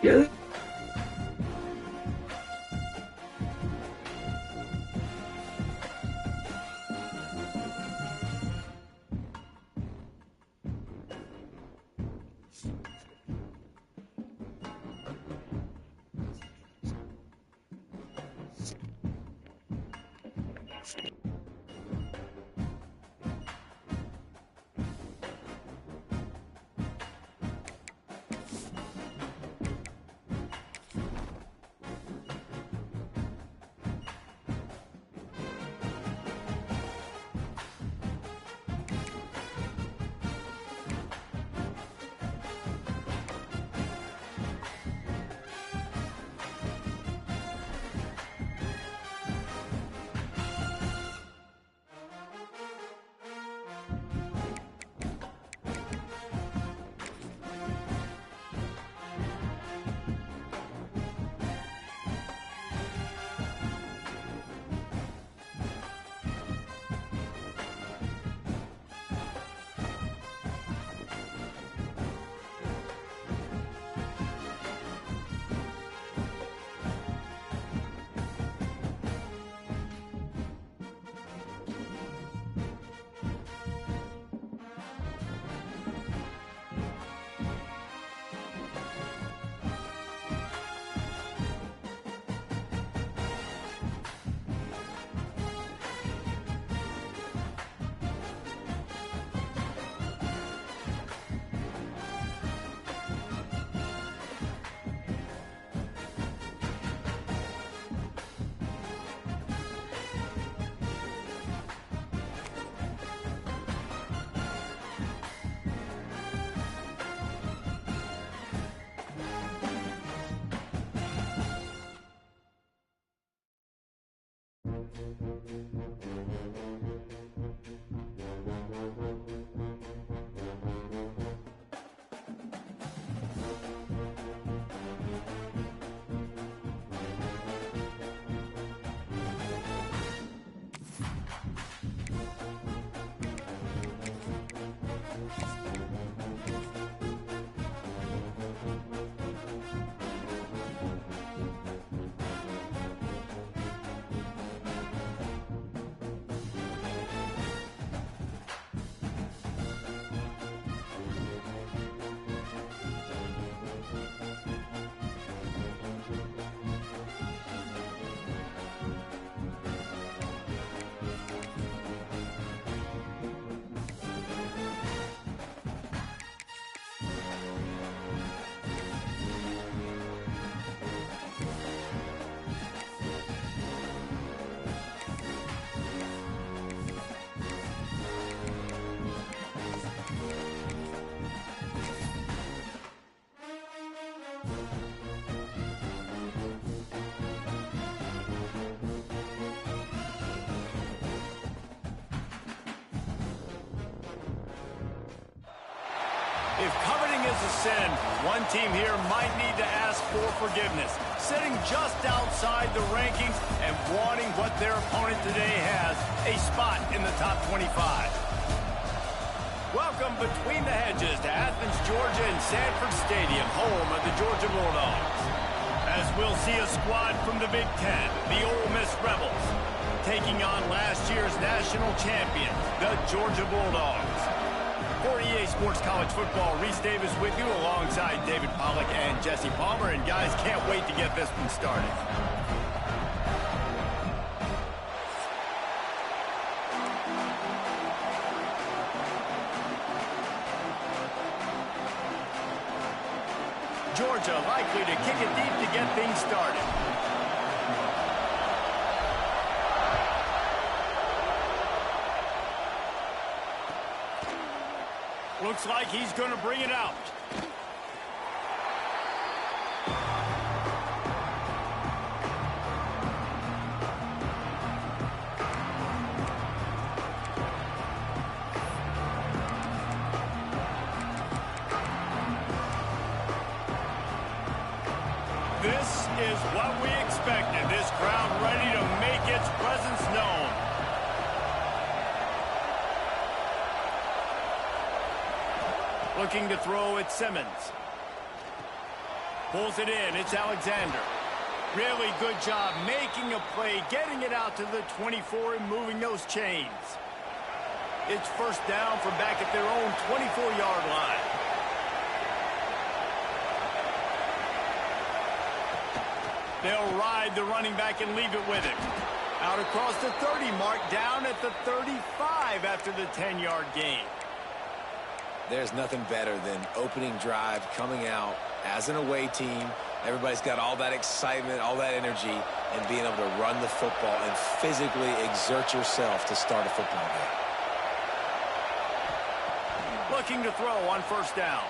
Yeah. If coveting is a sin, one team here might need to ask for forgiveness, sitting just outside the rankings and wanting what their opponent today has, a spot in the top 25. Welcome between the hedges to Athens, Georgia and Sanford Stadium, home of the Georgia Bulldogs. As we'll see a squad from the Big Ten, the Ole Miss Rebels, taking on last year's national champion, the Georgia Bulldogs. For EA Sports College Football, Reese Davis with you alongside David Pollack and Jesse Palmer. And guys, can't wait to get this one started. Georgia likely to kick it deep to get things started. Looks like he's going to bring it out. This is what we expected. This crowd ready to make its presence known. Looking to throw at Simmons. Pulls it in. It's Alexander. Really good job making a play, getting it out to the 24 and moving those chains. It's first down from back at their own 24-yard line. They'll ride the running back and leave it with him. Out across the 30 mark, down at the 35 after the 10-yard gain. There's nothing better than opening drive, coming out as an away team. Everybody's got all that excitement, all that energy, and being able to run the football and physically exert yourself to start a football game. Looking to throw on first down.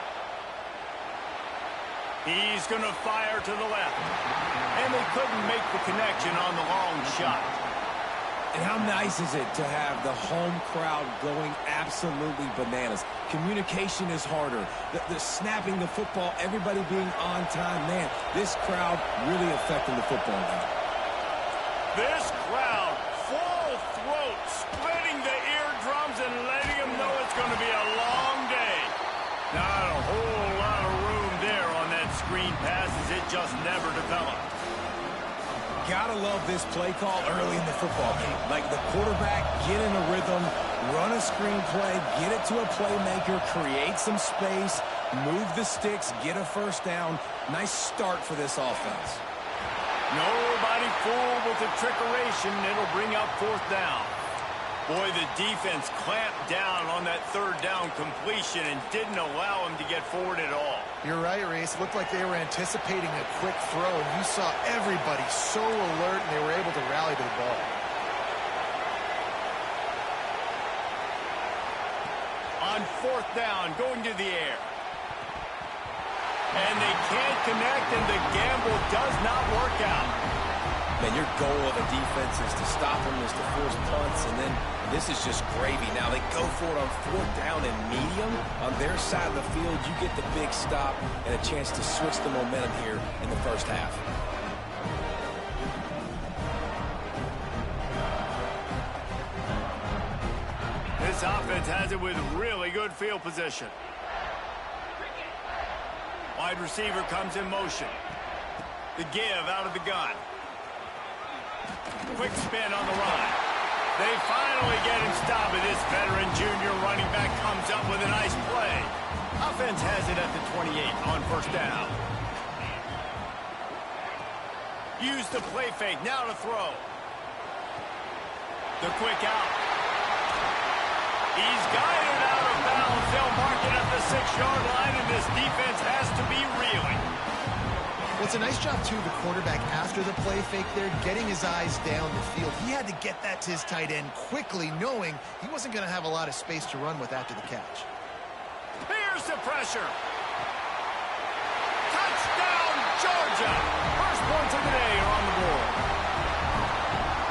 He's going to fire to the left. And they couldn't make the connection on the long shot. And how nice is it to have the home crowd going absolutely bananas? Communication is harder. The snapping the football, everybody being on time. Man, this crowd really affecting the football game. This crowd, full throat, splitting the eardrums and letting them know it's going to be a long day. Not a whole lot of room there on that screen pass as it just never developed. Gotta love this play call early in the football game. Like the quarterback, get in a rhythm, run a screen play, get it to a playmaker, create some space, move the sticks, get a first down. Nice start for this offense. Nobody fooled with the trickeration. It'll bring up fourth down. Boy, the defense clamped down on that third down completion and didn't allow him to get forward at all. You're right, Reese. It looked like they were anticipating a quick throw, and you saw everybody so alert, and they were able to rally to the ball. On fourth down, going to the air. And they can't connect, and the gamble does not work out. Man, your goal of a defense is to stop them, is to force punts, and then this is just gravy. Now they go for it on fourth down and medium. On their side of the field, you get the big stop and a chance to switch the momentum here in the first half. This offense has it with really good field position. Wide receiver comes in motion. The give out of the gun. Quick spin on the run. They finally get him stopped, and this veteran junior running back comes up with a nice play. Offense has it at the 28 on first down. Use the play fake, now to throw. The quick out. He's guided out of bounds. They'll mark it at the 6-yard line, and this defense has to be reeling. Well, it's a nice job, too, the quarterback, after the play fake there, getting his eyes down the field. He had to get that to his tight end quickly, knowing he wasn't going to have a lot of space to run with after the catch. Here's the pressure. Touchdown, Georgia. First points of the day are on the board.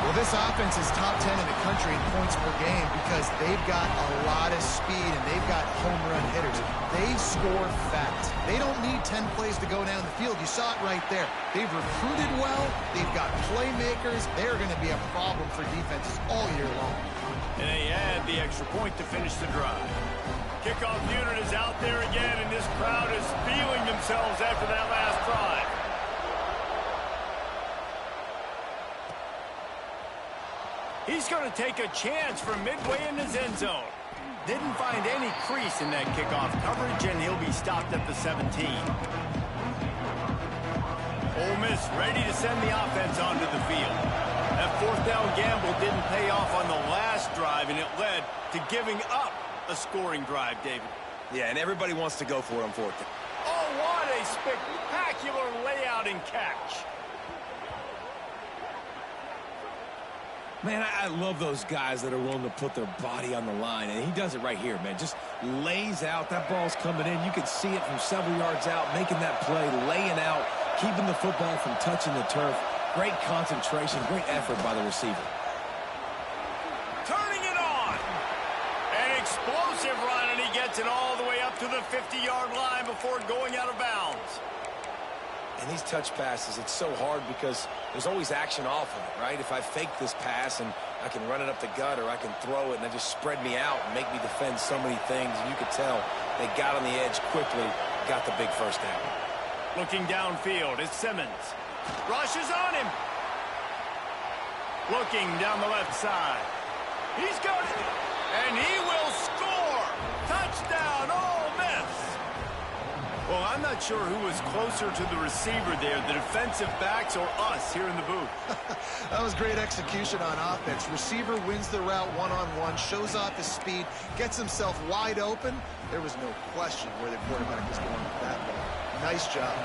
Well, this offense is top 10 in the country in points per game because they've got a lot of speed and they've got home run hitters. They score fast. They don't need 10 plays to go down the field. You saw it right there. They've recruited well. They've got playmakers. They're going to be a problem for defenses all year long. And they add the extra point to finish the drive. Kickoff unit is out there again, and this crowd is feeling themselves after that last drive. He's going to take a chance from midway in his end zone. Didn't find any crease in that kickoff coverage, and he'll be stopped at the 17. Ole Miss ready to send the offense onto the field. That fourth down gamble didn't pay off on the last drive, and it led to giving up a scoring drive, David. Yeah, and everybody wants to go for it on fourth down. Oh, what a spectacular layout and catch. Man, I love those guys that are willing to put their body on the line, and he does it right here, man. Just lays out. That ball's coming in. You can see it from several yards out, making that play, laying out, keeping the football from touching the turf. Great concentration, great effort by the receiver. Turning it on. An explosive run, and he gets it all the way up to the 50-yard line before going out of bounds. And these touch passes, it's so hard because there's always action off of it, right? If I fake this pass and I can run it up the gut or I can throw it and they just spread me out and make me defend so many things, and you could tell they got on the edge quickly, got the big first down. Looking downfield is Simmons. Rushes on him. Looking down the left side. He's got it. And he will score. Touchdown, Ole Miss. Well, I'm not sure who was closer to the receiver there, the defensive backs or us here in the booth. That was great execution on offense. Receiver wins the route one-on-one, shows off his speed, gets himself wide open. There was no question where the quarterback was going with that ball. Nice job.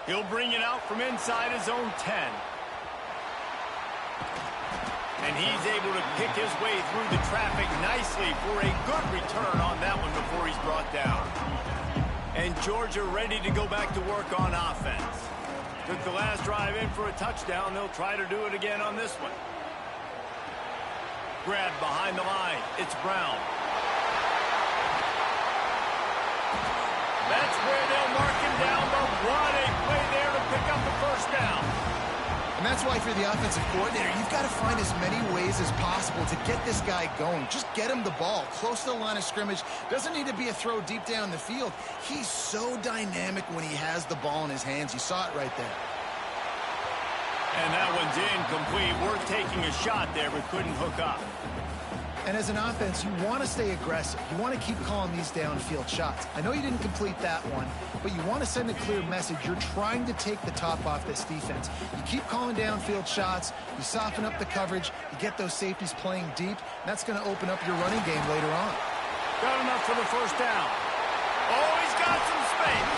He'll bring it out from inside his own 10. And he's able to pick his way through the traffic nicely for a good return on that one before he's brought down. And Georgia ready to go back to work on offense. Took the last drive in for a touchdown. They'll try to do it again on this one. Grab behind the line. It's Brown. That's where they'll mark him down, but what a play there to pick up the first down. And that's why if you're the offensive coordinator, you've got to find as many ways as possible to get this guy going. Just get him the ball close to the line of scrimmage. Doesn't need to be a throw deep down the field. He's so dynamic when he has the ball in his hands. You saw it right there. And that one's incomplete. Worth taking a shot there, but couldn't hook up. And as an offense, you want to stay aggressive. You want to keep calling these downfield shots. I know you didn't complete that one, but you want to send a clear message. You're trying to take the top off this defense. You keep calling downfield shots. You soften up the coverage. You get those safeties playing deep. And that's going to open up your running game later on. Got enough for the first down. Oh, he's got some space.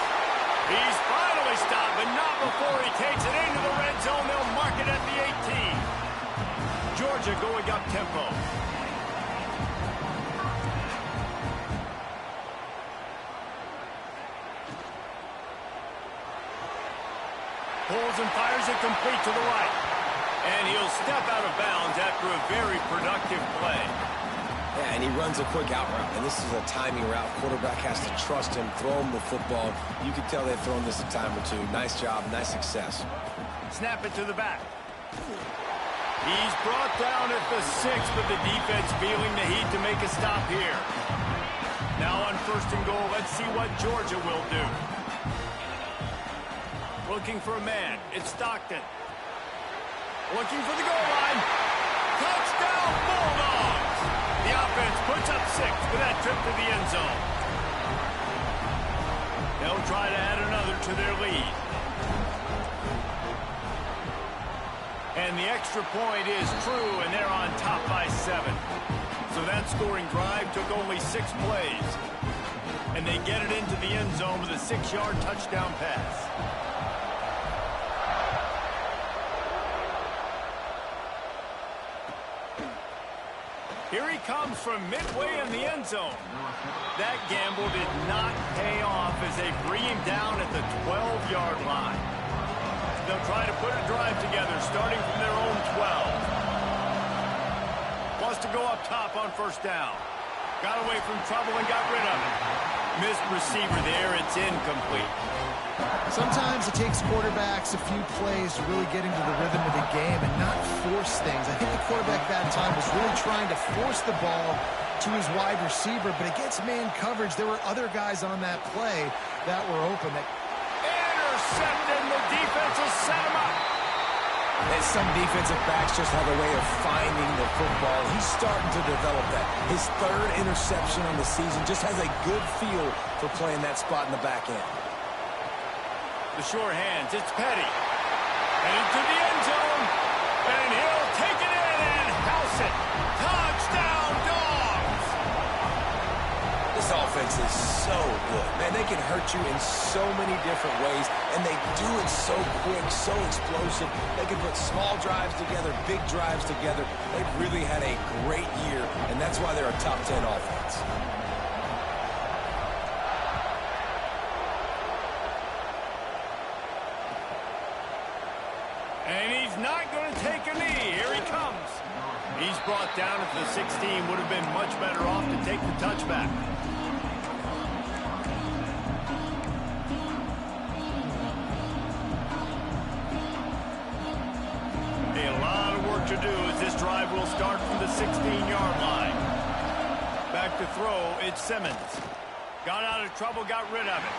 He's finally stopped, but not before he takes it into the red zone. They'll mark it at the 18. Georgia going up tempo. Pulls and fires it complete to the right. And he'll step out of bounds after a very productive play. Yeah, and he runs a quick out route, and this is a timing route. Quarterback has to trust him, throw him the football. You can tell they've thrown this a time or two. Nice job, nice success. Snap it to the back. He's brought down at the 6, but the defense feeling the heat to make a stop here. Now on 1st and goal, let's see what Georgia will do. Looking for a man. It's Stockton. Looking for the goal line. Touchdown, Bulldogs! The offense puts up 6 for that trip to the end zone. They'll try to add another to their lead. And the extra point is true, and they're on top by 7. So that scoring drive took only 6 plays. And they get it into the end zone with a 6-yard touchdown pass. Here he comes from midway in the end zone. That gamble did not pay off as they bring him down at the 12-yard line. They'll try to put a drive together starting from their own 12. Wants to go up top on 1st down. Got away from trouble and got rid of it. Missed receiver there. It's incomplete. Sometimes it takes quarterbacks a few plays to really get into the rhythm of the game and not force things. I think the quarterback that time was really trying to force the ball to his wide receiver, but against man coverage, there were other guys on that play that were open. Intercepted, the defense has set him up. And some defensive backs just have a way of finding the football. He's starting to develop that. His 3rd interception on the season just has a good feel for playing that spot in the back end. The sure hands, it's Petty. And into the end zone. And he'll take it in and house it. Touchdown, Dogs! This offense is so good. Man, they can hurt you in so many different ways, and they do it so quick, so explosive. They can put small drives together, big drives together. They've really had a great year, and that's why they're a top 10 offense. And he's not going to take a knee. Here he comes. He's brought down at the 16. Would have been much better off to take the touchback. A lot of work to do as this drive will start from the 16-yard line. Back to throw, it's Simmons. Got out of trouble, got rid of it.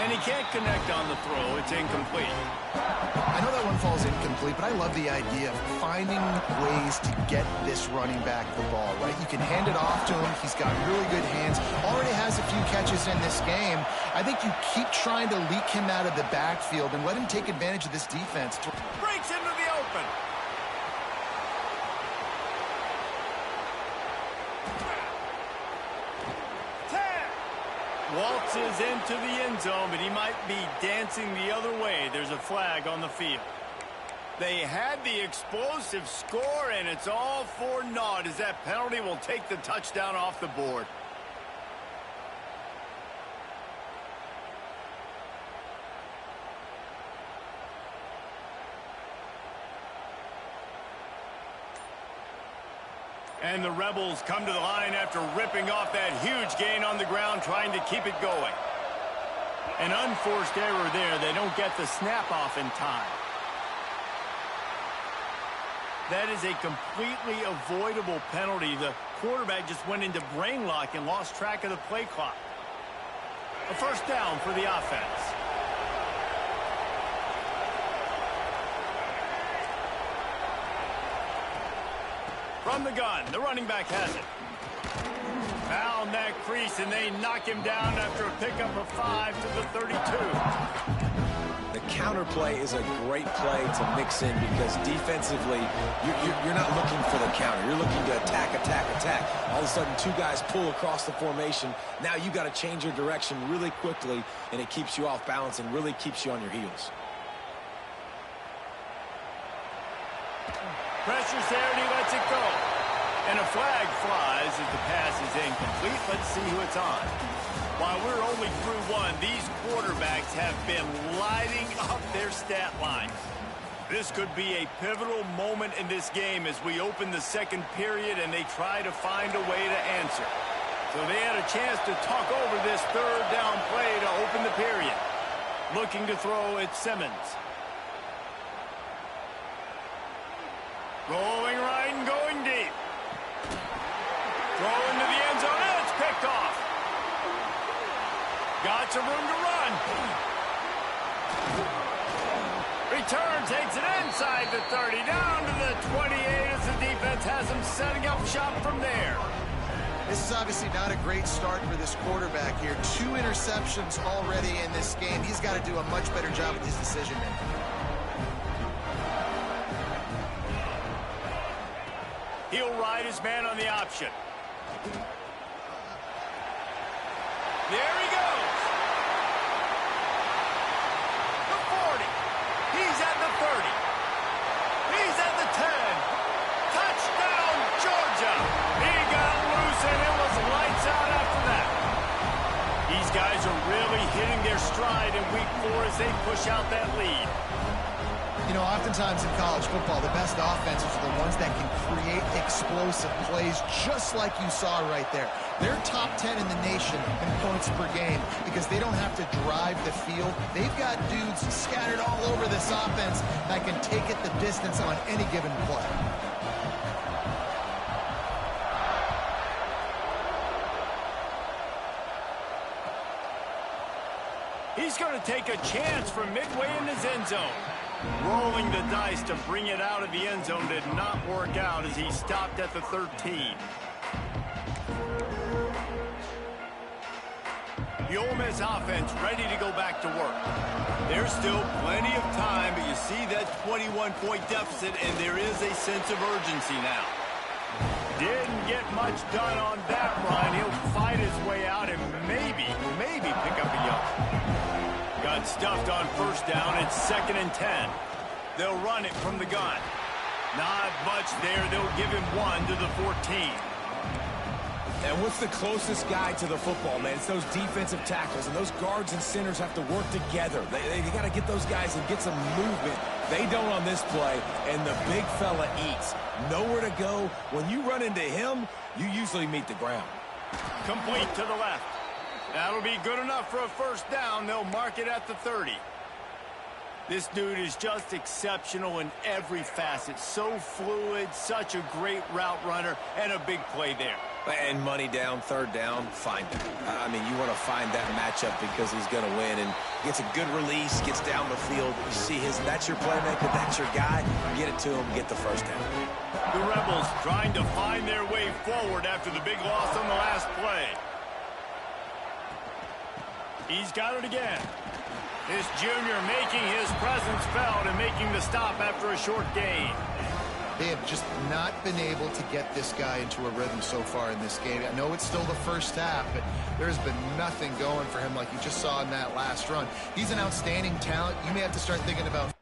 And he can't connect on the throw. It's incomplete. I know that one falls incomplete, but I love the idea of finding ways to get this running back the ball, right? You can hand it off to him. He's got really good hands. Already has a few catches in this game. I think you keep trying to leak him out of the backfield and let him take advantage of this defense. Breaks into the open. Waltzes into the end zone, but he might be dancing the other way. There's a flag on the field. They had the explosive score, and it's all for naught as that penalty will take the touchdown off the board. And the Rebels come to the line after ripping off that huge gain on the ground, trying to keep it going. An unforced error there. They don't get the snap off in time. That is a completely avoidable penalty. The quarterback just went into brain lock and lost track of the play clock. A first down for the offense. From the gun, the running back has it. Found that crease, and they knock him down after a pickup of 5 to the 32. The counter play is a great play to mix in because defensively, you're not looking for the counter. You're looking to attack, attack, attack. All of a sudden, two guys pull across the formation. Now you got to change your direction really quickly, and it keeps you off balance and really keeps you on your heels. Pressure's there, and he lets it go. And a flag flies as the pass is incomplete. Let's see who it's on. While we're only through one, these quarterbacks have been lighting up their stat line. This could be a pivotal moment in this game as we open the second period and they try to find a way to answer. So they had a chance to talk over this third down play to open the period. Looking to throw, it's Simmons. Going right and going deep. Throw into the end zone, and it's picked off. Got some room to run. Return takes it inside the 30, down to the 28 as the defense has him setting up shop from there. This is obviously not a great start for this quarterback here. 2 interceptions already in this game. He's got to do a much better job with his decision-making. He'll ride his man on the option. There he goes. The 40. He's at the 30. He's at the 10. Touchdown, Georgia. He got loose, and it was lights out after that. These guys are really hitting their stride in week 4 as they push out that lead. You know, oftentimes in college football, the best offenses are the ones that can create explosive plays just like you saw right there. They're top 10 in the nation in points per game because they don't have to drive the field. They've got dudes scattered all over this offense that can take it the distance on any given play. He's going to take a chance from midway in his end zone. Rolling the dice to bring it out of the end zone did not work out as he stopped at the 13. The Ole Miss offense ready to go back to work. There's still plenty of time, but you see that 21-point deficit, and there is a sense of urgency now. Didn't get much done on that run. He'll fight his way out and maybe pick up a yard. Got stuffed on first down. It's 2nd and 10. They'll run it from the gun. Not much there. They'll give him 1 to the 14. And what's the closest guy to the football, man? It's those defensive tackles, and those guards and centers have to work together. They got to get those guys and get some movement. They don't on this play, and the big fella eats. Nowhere to go. When you run into him, you usually meet the ground. Complete to the left. That'll be good enough for a first down. They'll mark it at the 30. This dude is just exceptional in every facet. So fluid, such a great route runner, and a big play there. And money down, third down, find him. I mean, you want to find that matchup because he's going to win. And gets a good release, gets down the field. You see that's your playmaker, that's your guy. Get it to him, get the first down. The Rebels trying to find their way forward after the big loss on the last play. He's got it again. This junior making his presence felt and making the stop after a short gain. They have just not been able to get this guy into a rhythm so far in this game. I know it's still the first half, but there's been nothing going for him like you just saw in that last run. He's an outstanding talent. You may have to start thinking about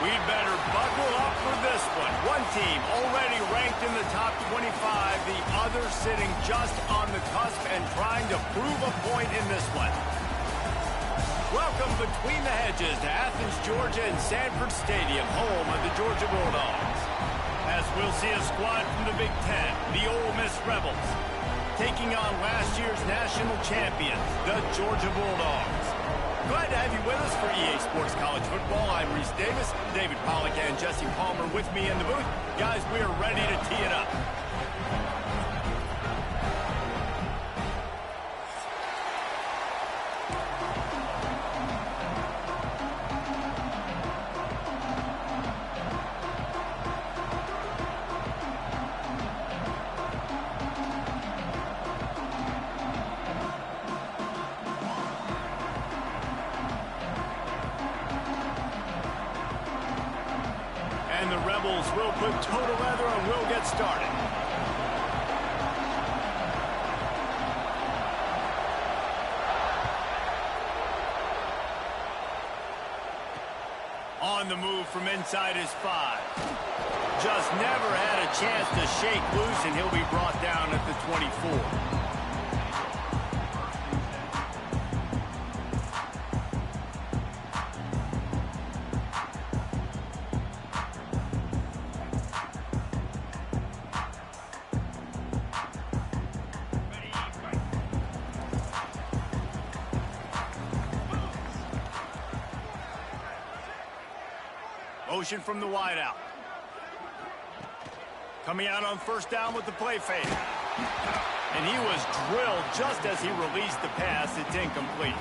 We'd better buckle up for this one. One team already ranked in the top 25, the other sitting just on the cusp and trying to prove a point in this one. Welcome between the hedges to Athens, Georgia and Sanford Stadium, home of the Georgia Bulldogs. As we'll see a squad from the Big Ten, the Ole Miss Rebels, taking on last year's national champions, the Georgia Bulldogs. Glad to have you with us for EA Sports College Football. I'm Reese Davis, David Pollack and Jesse Palmer with me in the booth. Guys, we are ready to tee it up. And the Rebels will put toe to leather and we'll get started. On the move from inside his 5. Just never had a chance to shake loose, and he'll be brought down at the 24. Motion from the wideout. Coming out on first down with the play fake. And he was drilled just as he released the pass. It's incomplete.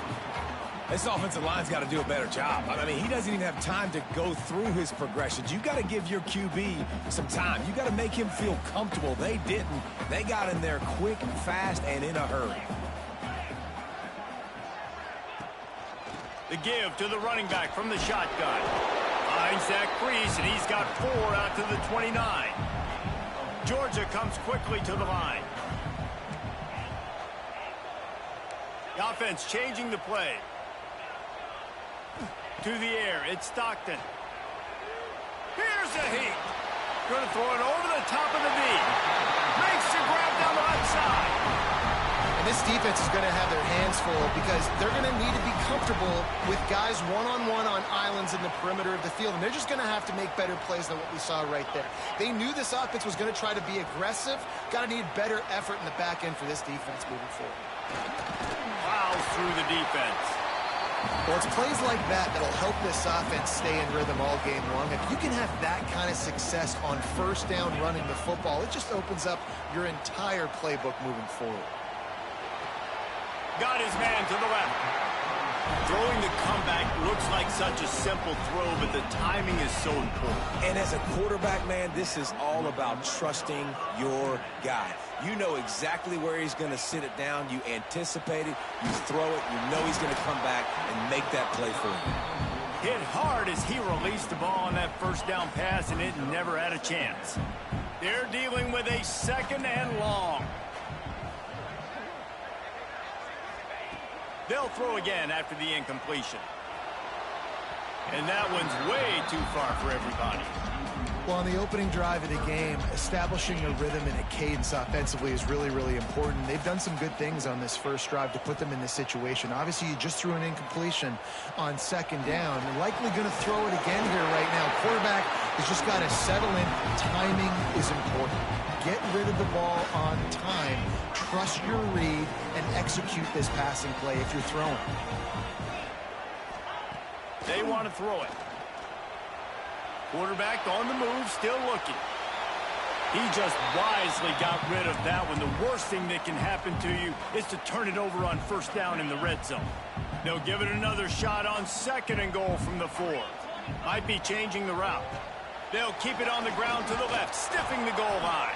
This offensive line's got to do a better job. I mean, he doesn't even have time to go through his progressions. You got to give your QB some time. You got to make him feel comfortable. They didn't. They got in there quick, fast, and in a hurry. The give to the running back from the shotgun. Finds Zach Priest, and he's got 4 out to the 29. Georgia comes quickly to the line. The offense changing the play. To the air, it's Stockton. Here's a heat. Going to throw it over the top of the V. Makes the grab down the left side. And this defense is going to have their hands full because they're going to need to be comfortable with guys one-on-one on islands in the perimeter of the field. And they're just going to have to make better plays than what we saw right there. They knew this offense was going to try to be aggressive. Got to need better effort in the back end for this defense moving forward. Plows through the defense. Well, it's plays like that that'll help this offense stay in rhythm all game long. If you can have that kind of success on first down running the football, it just opens up your entire playbook moving forward. Got his man to the left. Throwing the comeback looks like such a simple throw, but the timing is so important. And as a quarterback, man, this is all about trusting your guy. You know exactly where he's going to sit it down. You anticipate it. You throw it. You know he's going to come back and make that play for you. Hit hard as he released the ball on that first down pass, and it never had a chance. They're dealing with a 2nd and long. They'll throw again after the incompletion. And that one's way too far for everybody. Well, on the opening drive of the game, establishing a rhythm and a cadence offensively is really, really important. They've done some good things on this first drive to put them in this situation. Obviously, you just threw an incompletion on 2nd down. They're likely going to throw it again here right now. Quarterback has just got to settle in. Timing is important. Get rid of the ball on time. Trust your read and execute this passing play if you're throwing. They want to throw it. Quarterback on the move, still looking. He just wisely got rid of that one. The worst thing that can happen to you is to turn it over on first down in the red zone. They'll give it another shot on 2nd and goal from the 4. Might be changing the route. They'll keep it on the ground to the left, stiffing the goal line.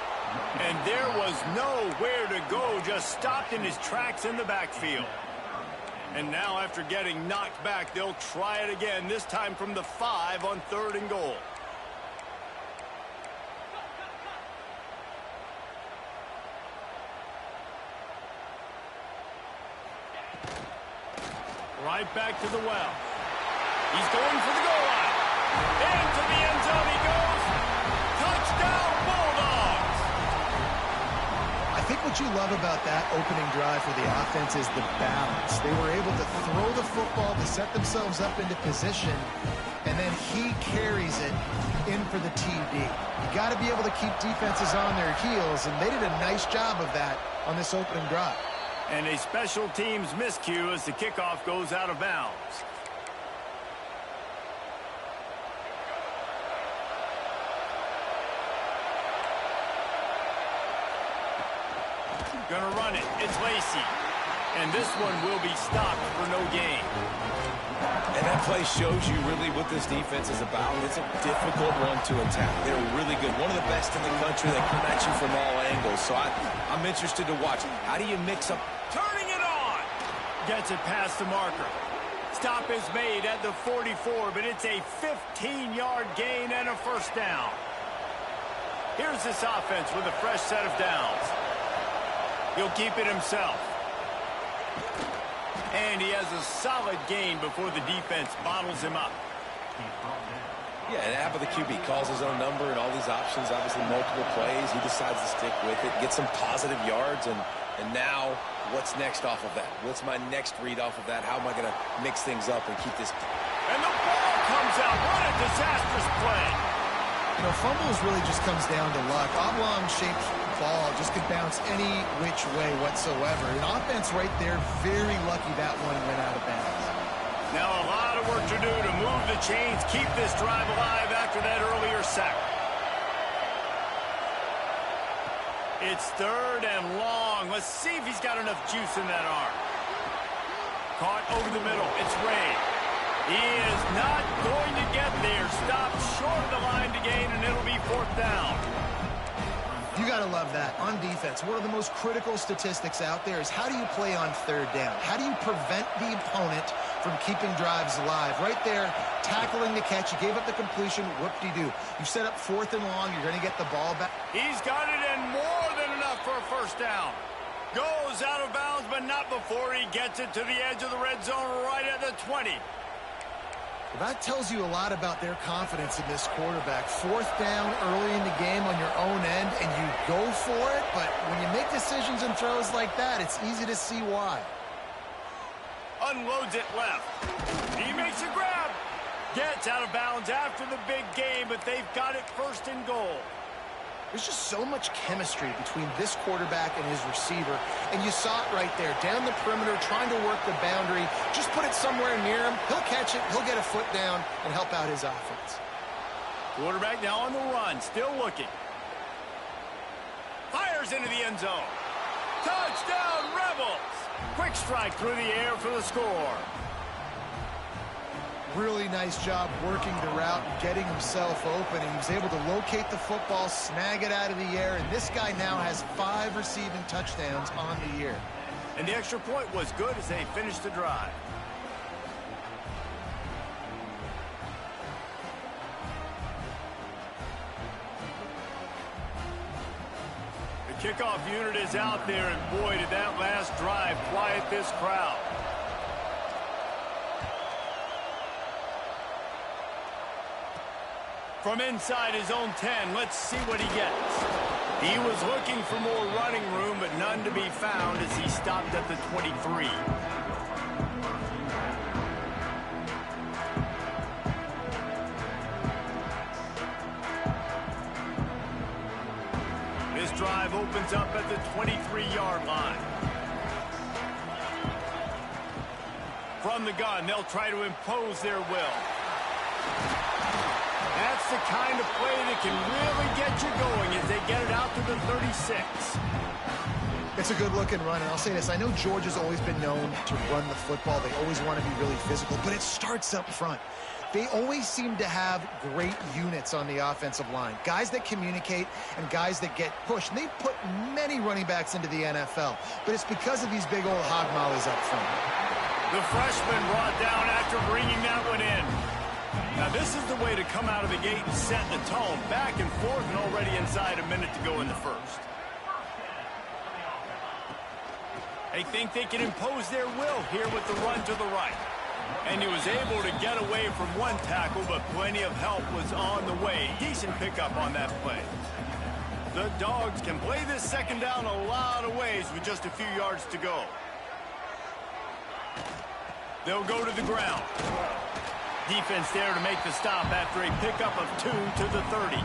And there was nowhere to go, just stopped in his tracks in the backfield. And now after getting knocked back, they'll try it again, this time from the 5 on 3rd and goal. Right back to the well. He's going for the goal line. Into the end zone he goes. Touchdown, Bulldogs. I think what you love about that opening drive for the offense is the balance. They were able to throw the football to set themselves up into position, and then he carries it in for the TD. You got to be able to keep defenses on their heels, and they did a nice job of that on this opening drive. And a special teams miscue as the kickoff goes out of bounds. Gonna run it. It's Lacy. And this one will be stopped for no gain. And that play shows you really what this defense is about. It's a difficult one to attack. They're really good. One of the best in the country. They come at you from all angles. So I'm interested to watch. How do you mix up? Turning it on. Gets it past the marker. Stop is made at the 44, but it's a 15-yard gain and a first down. Here's this offense with a fresh set of downs. He'll keep it himself. And he has a solid gain before the defense bottles him up. Yeah, and half of the QB calls his own number and all these options, obviously multiple plays. He decides to stick with it, get some positive yards, and now what's next off of that? What's my next read off of that? How am I going to mix things up and keep this? And the ball comes out. What a disastrous play. You know, fumbles really just comes down to luck. Oblong-shaped ball just could bounce any which way whatsoever. An offense right there, very lucky that one went out of bounds. Now a lot of work to do to move the chains, keep this drive alive after that earlier sack. It's third and long. Let's see if he's got enough juice in that arm. Caught over the middle. It's Ray. He is not going to get there. Stopped short of the line to gain, and it'll be fourth down. You got to love that. On defense, one of the most critical statistics out there is how do you play on third down? How do you prevent the opponent from keeping drives alive? Right there, tackling the catch. You gave up the completion. Whoop-de-doo. You set up fourth and long. You're going to get the ball back. He's got it and more than enough for a first down. Goes out of bounds, but not before he gets it to the edge of the red zone right at the 20. That tells you a lot about their confidence in this quarterback. Fourth down early in the game on your own end, and you go for it, but when you make decisions and throws like that, it's easy to see why. Unloads it left. He makes a grab. Gets out of bounds after the big game, but they've got it first and goal. There's just so much chemistry between this quarterback and his receiver, and you saw it right there, down the perimeter, trying to work the boundary. Just put it somewhere near him. He'll catch it. He'll get a foot down and help out his offense. Quarterback now on the run, still looking. Fires into the end zone. Touchdown, Rebels! Quick strike through the air for the score. Really nice job working the route and getting himself open. He was able to locate the football, snag it out of the air, and this guy now has 5 receiving touchdowns on the year. And the extra point was good as they finished the drive. The kickoff unit is out there, and boy, did that last drive quiet this crowd. From inside his own 10, let's see what he gets. He was looking for more running room, but none to be found as he stopped at the 23. This drive opens up at the 23-yard line. From the gun, they'll try to impose their will. That's the kind of play that can really get you going as they get it out to the 36. It's a good-looking run, and I'll say this. I know Georgia's always been known to run the football. They always want to be really physical, but it starts up front. They always seem to have great units on the offensive line, guys that communicate and guys that get pushed. And they've put many running backs into the NFL, but it's because of these big old hog mollies up front. The freshman brought down after bringing that one in. Now, this is the way to come out of the gate and set the tone. Back and forth and already inside a minute to go in the first. They think they can impose their will here with the run to the right. And he was able to get away from one tackle, but plenty of help was on the way. Decent pickup on that play. The Dogs can play this second down a lot of ways with just a few yards to go. They'll go to the ground. Defense there to make the stop after a pickup of 2 to the 30.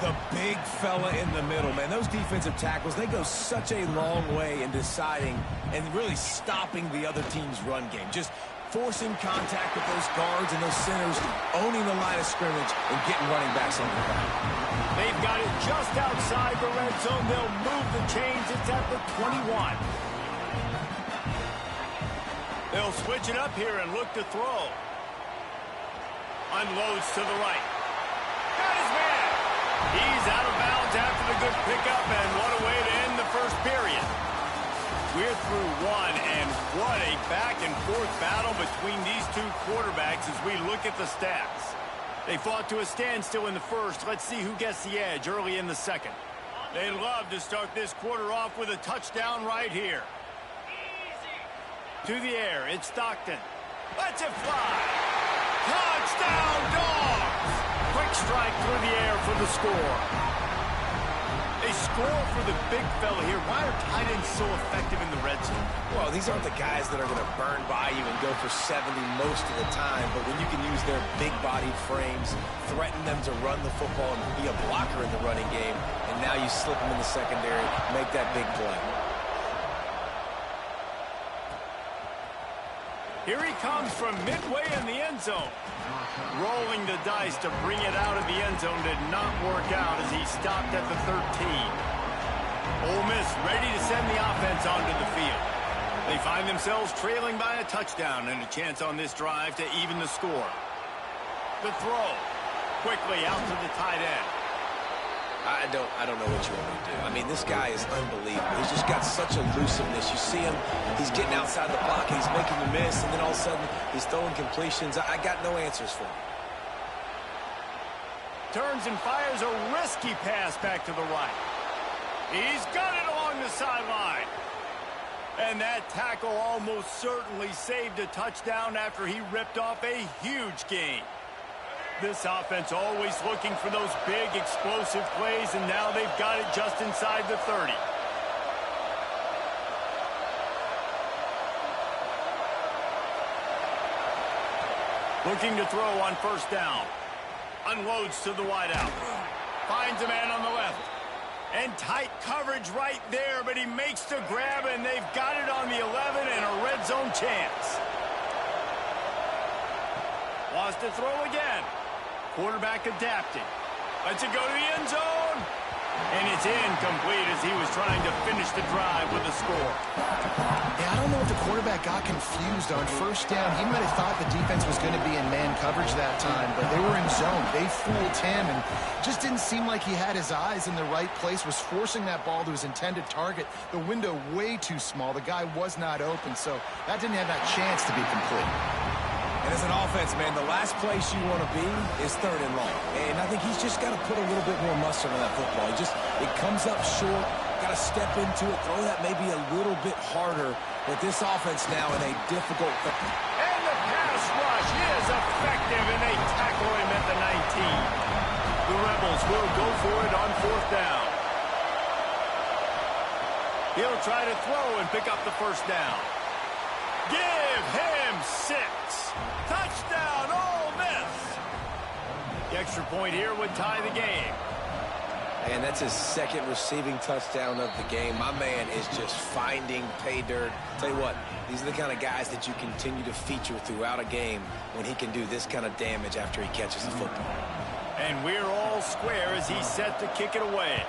The big fella in the middle, man. Those defensive tackles, they go such a long way in deciding and really stopping the other team's run game. Just forcing contact with those guards and those centers, owning the line of scrimmage, and getting running backs on the ground. They've got it just outside the red zone. They'll move the chains. It's at the 21. They'll switch it up here and look to throw. Unloads to the right. Got his man. He's out of bounds after the good pickup, and what a way to end the first period. We're through one, and what a back-and-forth battle between these two quarterbacks as we look at the stats. They fought to a standstill in the first. Let's see who gets the edge early in the second. They'd love to start this quarter off with a touchdown right here. To the air, it's Stockton. Lets it fly. Touchdown, Dogs! Quick strike through the air for the score. They score for the big fella here. Why are tight ends so effective in the red zone? Well, these aren't the guys that are going to burn by you and go for 70 most of the time, but when you can use their big-bodied frames, threaten them to run the football and be a blocker in the running game, and now you slip them in the secondary, make that big play. Here he comes from midway in the end zone. Rolling the dice to bring it out of the end zone did not work out as he stopped at the 13. Ole Miss ready to send the offense onto the field. They find themselves trailing by a touchdown and a chance on this drive to even the score. The throw. Quickly out to the tight end. I don't know what you want me to do. I mean, this guy is unbelievable. He's just got such elusiveness. You see him, he's getting outside the pocket, he's making the miss, and then all of a sudden, he's throwing completions. I got no answers for him. Turns and fires a risky pass back to the right. He's got it along the sideline. And that tackle almost certainly saved a touchdown after he ripped off a huge gain. This offense always looking for those big, explosive plays, and now they've got it just inside the 30. Looking to throw on first down. Unloads to the wideout. Finds a man on the left. And tight coverage right there, but he makes the grab, and they've got it on the 11 and a red zone chance. Wants to throw again. Quarterback adapting. Lets it go to the end zone. And it's incomplete as he was trying to finish the drive with a score. Yeah, I don't know if the quarterback got confused on first down. He might have thought the defense was going to be in man coverage that time, but they were in zone. They fooled him and just didn't seem like he had his eyes in the right place, was forcing that ball to his intended target. The window way too small. The guy was not open, so that didn't have that chance to be complete. And as an offense, man, the last place you want to be is third and long. And I think he's just got to put a little bit more mustard on that football. It comes up short, got to step into it, throw that maybe a little bit harder. But this offense now in a difficult... And the pass rush is effective, and they tackle him at the 19. The Rebels will go for it on fourth down. He'll try to throw and pick up the first down. Give him 6. Touchdown, Ole Miss. The extra point here would tie the game. And that's his second receiving touchdown of the game. My man is just finding pay dirt. Tell you what, these are the kind of guys that you continue to feature throughout a game when he can do this kind of damage after he catches the football. And we're all square as he's set to kick it away.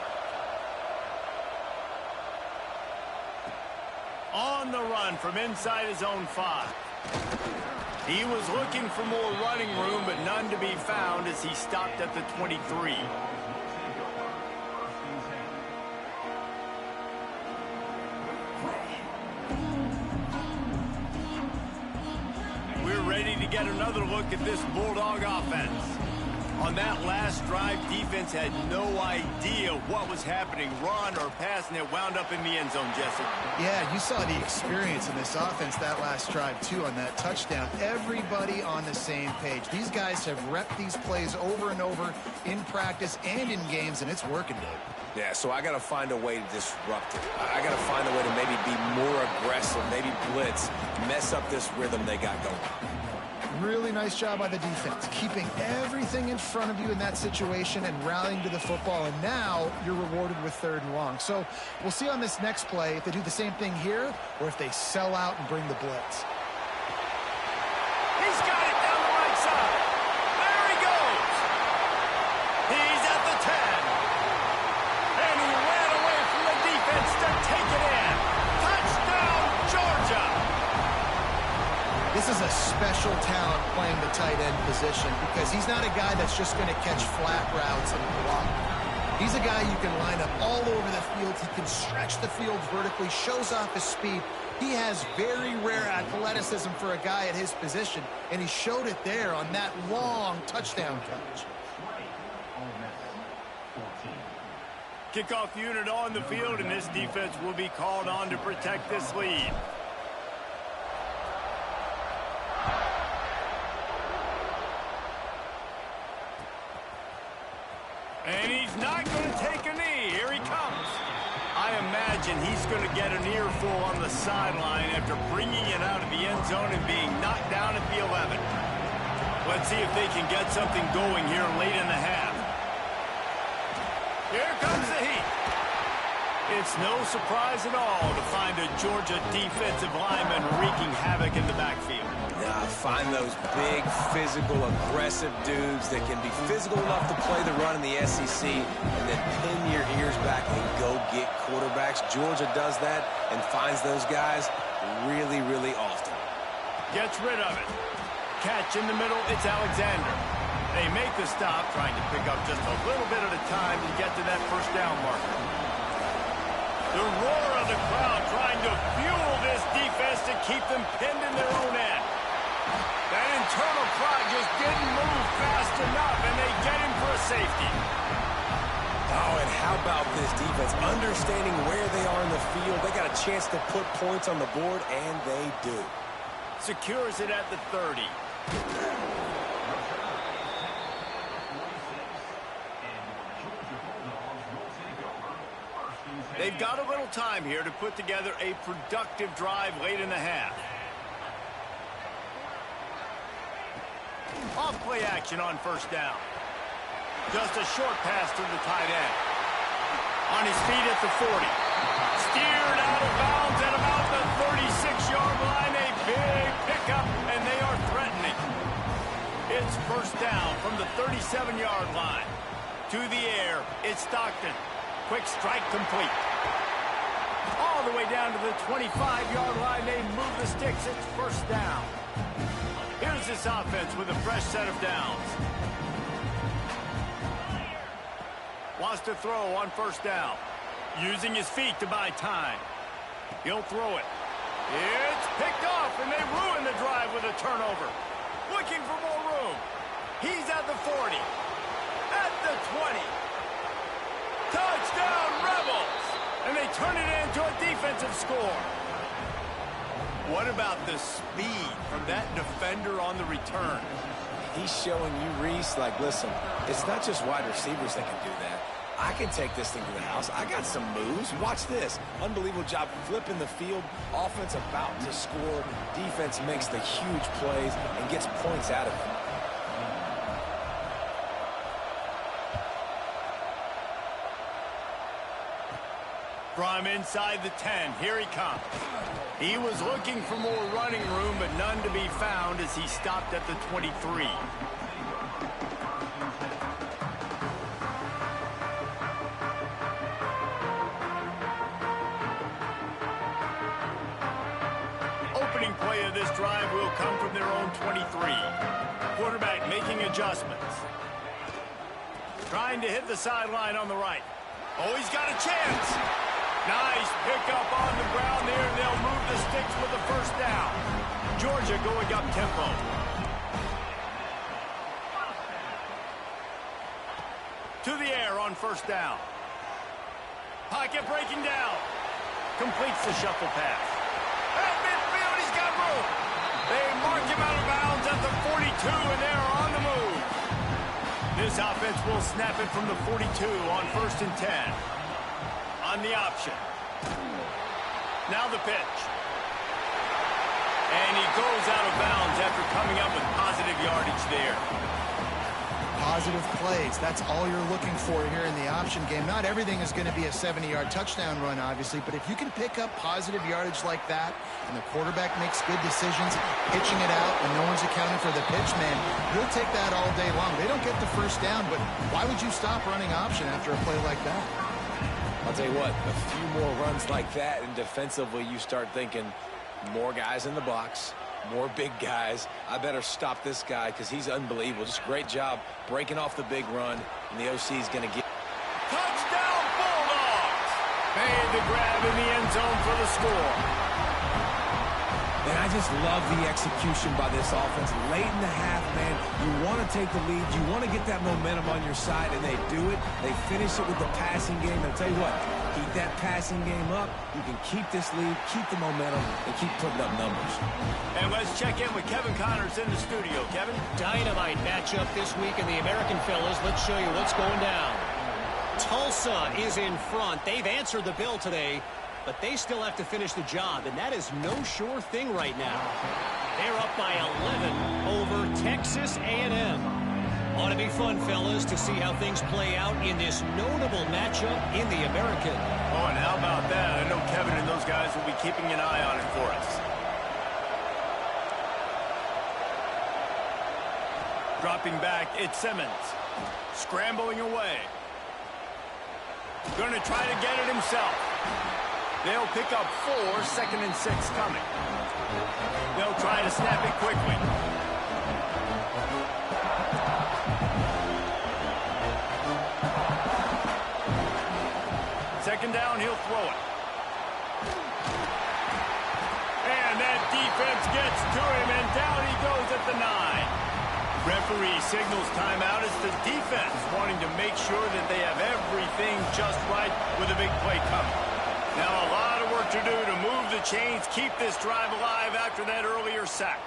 On the run from inside his own 5. He was looking for more running room, but none to be found as he stopped at the 23. We're ready to get another look at this Bulldog offense. On that last drive, defense had no idea what was happening. Run or pass, and it wound up in the end zone, Jesse. Yeah, you saw the experience in this offense that last drive, too, on that touchdown. Everybody on the same page. These guys have repped these plays over and over in practice and in games, and it's working, Dave. Yeah, so I got to find a way to disrupt it. I got to find a way to maybe be more aggressive, maybe blitz, mess up this rhythm they got going. Really nice job by the defense, keeping everything in front of you in that situation and rallying to the football, and now you're rewarded with 3rd and long. So we'll see on this next play if they do the same thing here or if they sell out and bring the blitz. He's got it down the right side. There he goes. He's at the 10. And he ran away from the defense to take it in. Touchdown, Georgia. This is a special talent playing the tight end position because he's not a guy that's just going to catch flat routes and block. He's a guy you can line up all over the field. He can stretch the field vertically, shows off his speed. He has very rare athleticism for a guy at his position, and he showed it there on that long touchdown catch. Kickoff unit on the field, and this defense will be called on to protect this lead. And he's not going to take a knee. Here he comes. I imagine he's going to get an earful on the sideline after bringing it out of the end zone and being knocked down at the 11. Let's see if they can get something going here late in the half. Here comes the heat. It's no surprise at all to find a Georgia defensive lineman wreaking havoc in the backfield. Find those big, physical, aggressive dudes that can be physical enough to play the run in the SEC and then pin your ears back and go get quarterbacks. Georgia does that and finds those guys really, really often. Gets rid of it. Catch in the middle, it's Alexander. They make the stop, trying to pick up just a little bit at a time to get to that 1st down marker. The roar of the crowd trying to fuel this defense to keep them pinned in their own end. That internal crowd just didn't move fast enough, and they get him for a safety. Oh, and how about this defense? Understanding where they are in the field. They got a chance to put points on the board, and they do. Secures it at the 30. They've got a little time here to put together a productive drive late in the half. Off play action on 1st down. Just a short pass to the tight end. On his feet at the 40. Steered out of bounds at about the 36-yard line. A big pickup, and they are threatening. It's 1st down from the 37-yard line. To the air, it's Stockton. Quick strike complete. All the way down to the 25-yard line. They move the sticks. It's 1st down. Here's this offense with a fresh set of downs. Wants to throw on 1st down. Using his feet to buy time. He'll throw it. It's picked off, and they ruin the drive with a turnover. Looking for more room. He's at the 40. At the 20. Touchdown, Rebels! And they turn it into a defensive score. What about the speed from that defender on the return? He's showing you, Reese, like, listen, it's not just wide receivers that can do that. I can take this thing to the house. I got some moves. Watch this. Unbelievable job flipping the field. Offense about to score. Defense makes the huge plays and gets points out of it. From inside the 10, here he comes. He was looking for more running room, but none to be found as he stopped at the 23. Opening play of this drive will come from their own 23. Quarterback making adjustments. Trying to hit the sideline on the right. Oh, he's got a chance. Nice pickup on the ground there, and they'll move the sticks with the 1st down. Georgia going up tempo. to the air on first down. Pocket breaking down. Completes the shuffle pass. At midfield, he's got room. They mark him out of bounds at the 42, and they're on the move. This offense will snap it from the 42 on first and 10. On the option. Now the pitch. And he goes out of bounds after coming up with positive yardage there. Positive plays. That's all you're looking for here in the option game. Not everything is going to be a 70-yard touchdown run, obviously, but if you can pick up positive yardage like that and the quarterback makes good decisions, pitching it out when no one's accounting for the pitch, man, you'll take that all day long. They don't get the first down, but why would you stop running option after a play like that? I'll tell you what, a few more runs like that, and defensively you start thinking more guys in the box, more big guys. I better stop this guy because he's unbelievable. Just great job breaking off the big run, and the OC is going to get. Touchdown Bulldogs! Made the grab in the end zone for the score. And I just love the execution by this offense. Late in the half, man, you want to take the lead. You want to get that momentum on your side, and they do it. They finish it with the passing game. And I'll tell you what, keep that passing game up. You can keep this lead, keep the momentum, and keep putting up numbers. And let's check in with Kevin Connors in the studio. Kevin? Dynamite matchup this week in the American, fellas. Let's show you what's going down. Tulsa is in front. They've answered the bell today, but they still have to finish the job, and that is no sure thing right now. They're up by 11 over Texas A&M. Ought to be fun, fellas, to see how things play out in this notable matchup in the American. Oh, and how about that? I know Kevin and those guys will be keeping an eye on it for us. Dropping back, it's Simmons. Scrambling away. Going to try to get it himself. They'll pick up 4, 2nd and 6 coming. They'll try to snap it quickly. Second down, he'll throw it. And that defense gets to him, and down he goes at the 9. Referee signals timeout as the defense wanting to make sure that they have everything just right with a big play coming. Now a lot of work to do to move the chains, keep this drive alive after that earlier sack.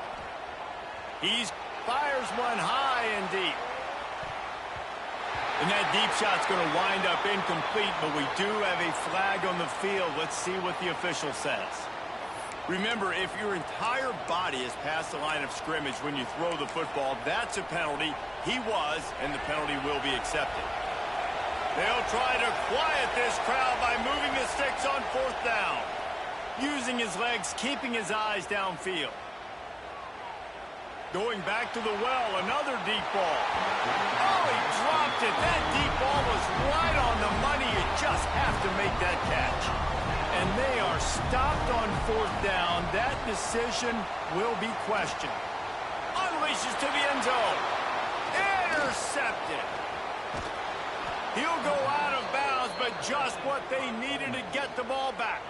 He fires one high and deep. And that deep shot's going to wind up incomplete, but we do have a flag on the field. Let's see what the official says. Remember, if your entire body is past the line of scrimmage when you throw the football, that's a penalty. He was, and the penalty will be accepted. They'll try to quiet this crowd by moving the sticks on 4th down. Using his legs, keeping his eyes downfield. Going back to the well, another deep ball. Oh, he dropped it. That deep ball was right on the money. You just have to make that catch. And they are stopped on 4th down. That decision will be questioned. Unleashes to the end zone. Intercepted. He'll go out of bounds, but just what they needed to get the ball back.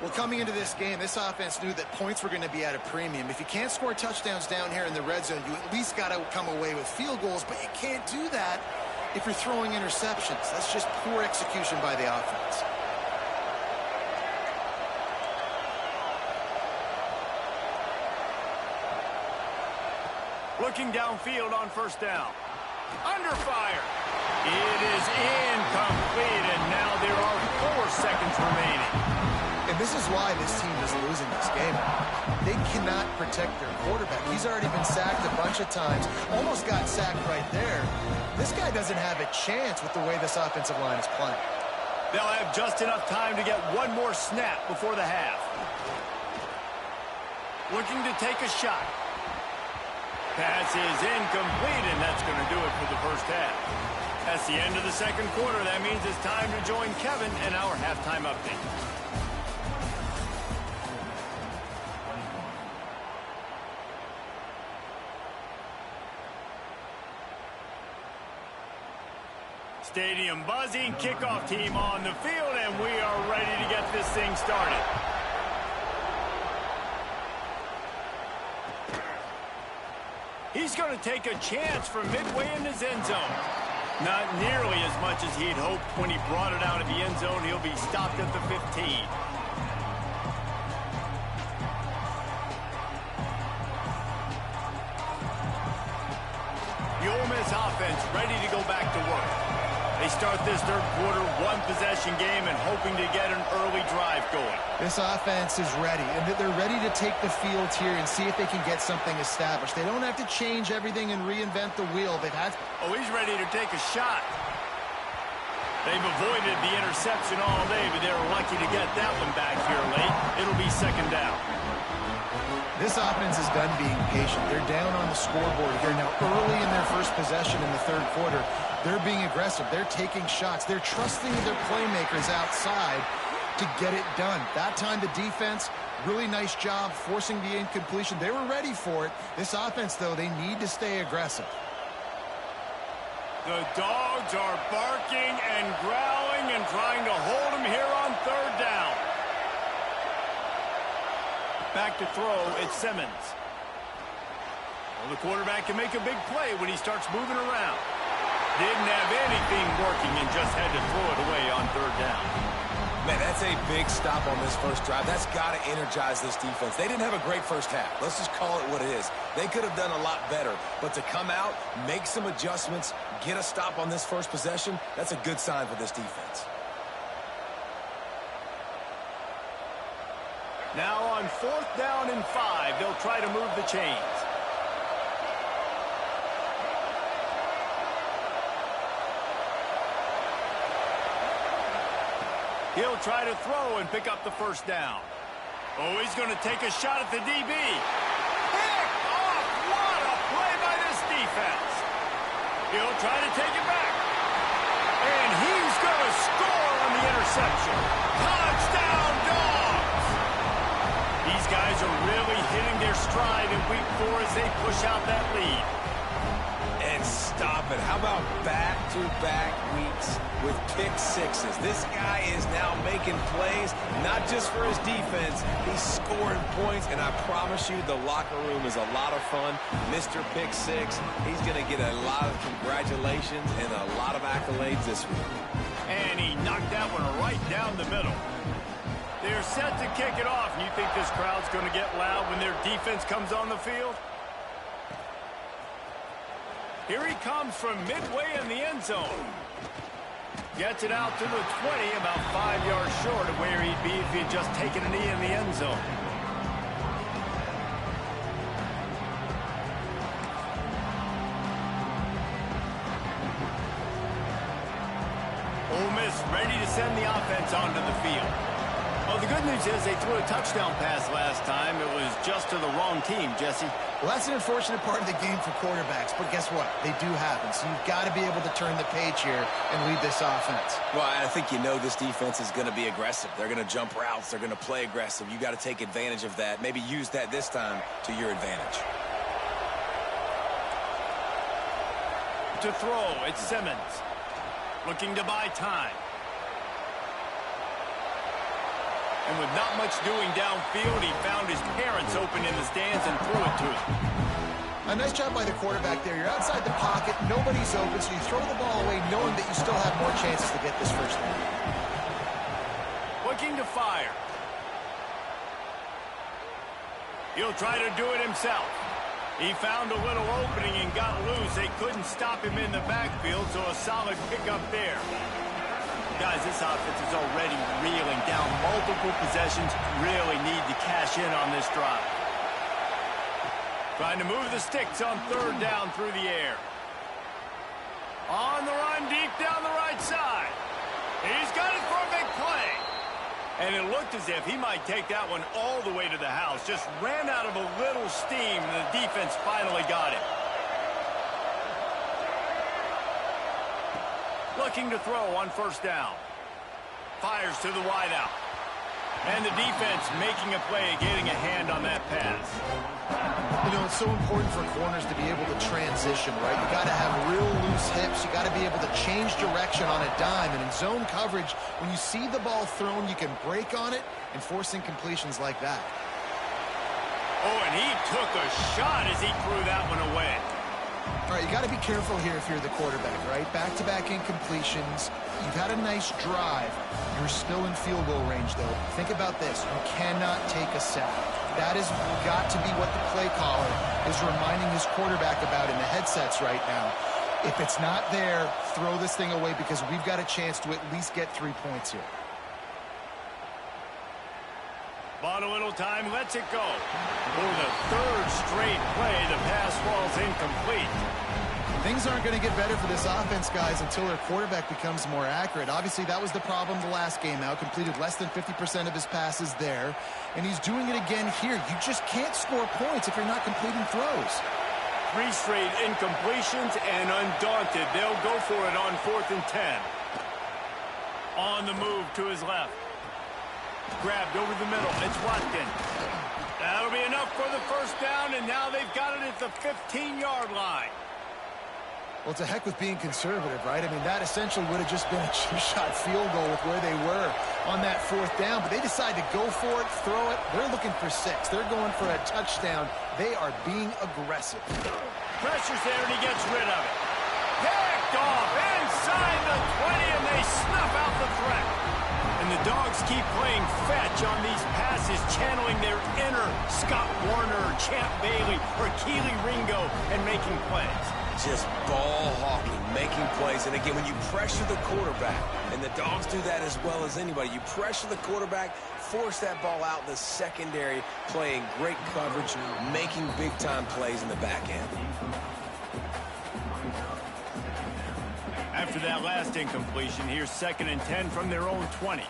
Well, coming into this game, this offense knew that points were going to be at a premium. If you can't score touchdowns down here in the red zone, you at least got to come away with field goals, but you can't do that if you're throwing interceptions. That's just poor execution by the offense. Looking downfield on 1st down. Under fire. It is incomplete, and now there are 4 seconds remaining. And this is why this team is losing this game. They cannot protect their quarterback. He's already been sacked a bunch of times. Almost got sacked right there. This guy doesn't have a chance with the way this offensive line is playing. They'll have just enough time to get one more snap before the half. Looking to take a shot. Pass is incomplete, and that's going to do it for the first half. That's the end of the second quarter. That means it's time to join Kevin in our halftime update. Stadium buzzing, kickoff team on the field, and we are ready to get this thing started. He's going to take a chance from midway in his end zone. Not nearly as much as he'd hoped when he brought it out of the end zone. He'll be stopped at the 15. The Ole Miss offense ready to go back to work. They start this third quarter one-possession game and hoping to get an early drive going. This offense is ready, and they're ready to take the field here and see if they can get something established. They don't have to change everything and reinvent the wheel. They've had... Oh, he's ready to take a shot. They've avoided the interception all day, but they're lucky to get that one back here late. It'll be second down. This offense is done being patient. They're down on the scoreboard here now early in their first possession in the third quarter. They're being aggressive. They're taking shots. They're trusting their playmakers outside to get it done. That time the defense, really nice job forcing the incompletion. They were ready for it. This offense, though, they need to stay aggressive. The Dogs are barking and growling and trying to hold him here on third down. Back to throw, it's Simmons. Well, the quarterback can make a big play when he starts moving around. Didn't have anything working and just had to throw it away on third down. Man, that's a big stop on this first drive. That's got to energize this defense. They didn't have a great first half. Let's just call it what it is. They could have done a lot better. But to come out, make some adjustments, get a stop on this first possession, that's a good sign for this defense. Now on fourth down and 5, they'll try to move the chains. He'll try to throw and pick up the first down. Oh, he's going to take a shot at the DB. Picked off! What a play by this defense. He'll try to take it back. And he's going to score on the interception. Touchdown, Dogs! These guys are really hitting their stride in week 4 as they push out that lead. And stop it. How about back-to-back weeks with pick sixes? This guy is now making plays, not just for his defense. He's scoring points, and I promise you the locker room is a lot of fun. Mr. Pick Six, he's going to get a lot of congratulations and a lot of accolades this week. And he knocked that one right down the middle. They're set to kick it off, and you think this crowd's going to get loud when their defense comes on the field? Here he comes from midway in the end zone. Gets it out to the 20, about 5 yards short of where he'd be if he had just taken a knee in the end zone. Ole Miss ready to send the offense onto the field. Well, the good news is they threw a touchdown pass last time. It was just to the wrong team, Jesse. Well, that's an unfortunate part of the game for quarterbacks, but guess what? They do happen, so you've got to be able to turn the page here and lead this offense. Well, I think you know this defense is going to be aggressive. They're going to jump routes. They're going to play aggressive. You got to take advantage of that. Maybe use that this time to your advantage. To throw, it's Simmons. Looking to buy time. And with not much doing downfield, he found his parents open in the stands and threw it to him. A nice job by the quarterback there. You're outside the pocket, nobody's open, so you throw the ball away knowing that you still have more chances to get this first one. Looking to fire. He'll try to do it himself. He found a little opening and got loose. They couldn't stop him in the backfield, so a solid pickup there. Guys, this offense is already reeling down multiple possessions. Really need to cash in on this drive. Trying to move the sticks on third down through the air. On the run, deep down the right side. He's got it for a big play. And it looked as if he might take that one all the way to the house. Just ran out of a little steam, and the defense finally got it. Looking to throw on first down. Fires to the wideout. And the defense making a play, getting a hand on that pass. You know, it's so important for corners to be able to transition, right? You got to have real loose hips. You got to be able to change direction on a dime. And in zone coverage, when you see the ball thrown, you can break on it and force incompletions like that. Oh, and he took a shot as he threw that one away. All right, you got to be careful here if you're the quarterback, right? Back-to-back incompletions. You've had a nice drive. You're still in field goal range, though. Think about this. You cannot take a sack. That has got to be what the play caller is reminding his quarterback about in the headsets right now. If it's not there, throw this thing away because we've got a chance to at least get 3 points here. Bought a little time, lets it go. For the third straight play, the pass falls incomplete. Things aren't going to get better for this offense, guys, until their quarterback becomes more accurate. Obviously, that was the problem the last game out. Completed less than 50% of his passes there. And he's doing it again here. You just can't score points if you're not completing throws. 3 straight incompletions, and undaunted, they'll go for it on 4th and 10. On the move to his left. Grabbed over the middle. It's Watkins. That'll be enough for the first down, and now they've got it at the 15-yard line. Well, it's a heck with being conservative, right? I mean, that essentially would have just been a two-shot field goal with where they were on that 4th down, but they decide to go for it, throw it. They're looking for 6. They're going for a touchdown. They are being aggressive. Pressure's there, and he gets rid of it. Picked off inside the 20, and they snuff out the threat. And the Dogs keep playing fetch on these passes, channeling their inner Scott Warner, Champ Bailey, or Keely Ringo, and making plays. Just ball hawking, making plays. And again, when you pressure the quarterback, and the Dogs do that as well as anybody, you pressure the quarterback, force that ball out in the secondary, playing great coverage, making big-time plays in the back end. After that last incompletion, here's 2nd and 10 from their own 20.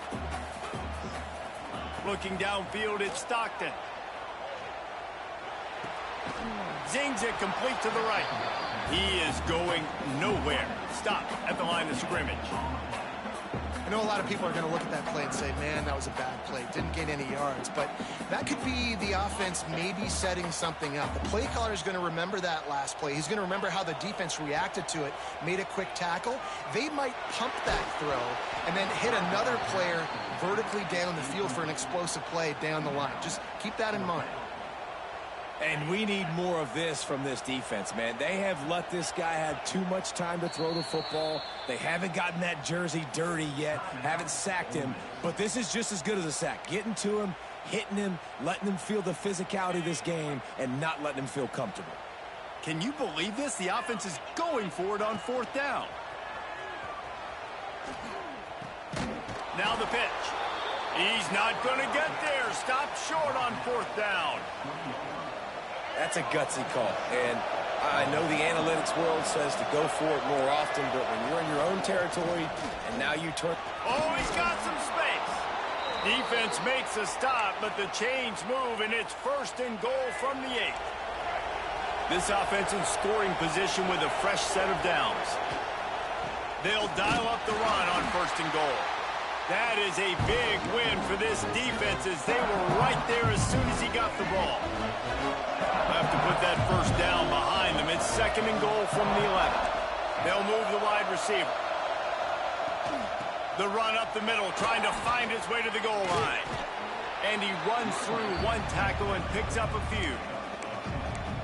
Looking downfield, it's Stockton. Zings it complete to the right. He is going nowhere. Stop at the line of scrimmage. I know a lot of people are going to look at that play and say, man, that was a bad play. Didn't gain any yards. But that could be the offense maybe setting something up. The play caller is going to remember that last play. He's going to remember how the defense reacted to it, made a quick tackle. They might pump that throw and then hit another player vertically down the field for an explosive play down the line. Just keep that in mind. And we need more of this from this defense, man. They have let this guy have too much time to throw the football. They haven't gotten that jersey dirty yet, haven't sacked him. But this is just as good as a sack. Getting to him, hitting him, letting him feel the physicality of this game, and not letting him feel comfortable. Can you believe this? The offense is going for it on 4th down. Now the pitch. He's not going to get there. Stop short on 4th down. That's a gutsy call, and I know the analytics world says to go for it more often, but when you're in your own territory and now you turn... Oh, he's got some space. Defense makes a stop, but the chains move, and it's 1st and goal from the 8. This offense in scoring position with a fresh set of downs. They'll dial up the run on 1st and goal. That is a big win for this defense as they were right there as soon as he got the ball. Have to put that 1st down behind them. It's 2nd and goal from the 11. They'll move the wide receiver. The run up the middle, trying to find his way to the goal line. And he runs through one tackle and picks up a few.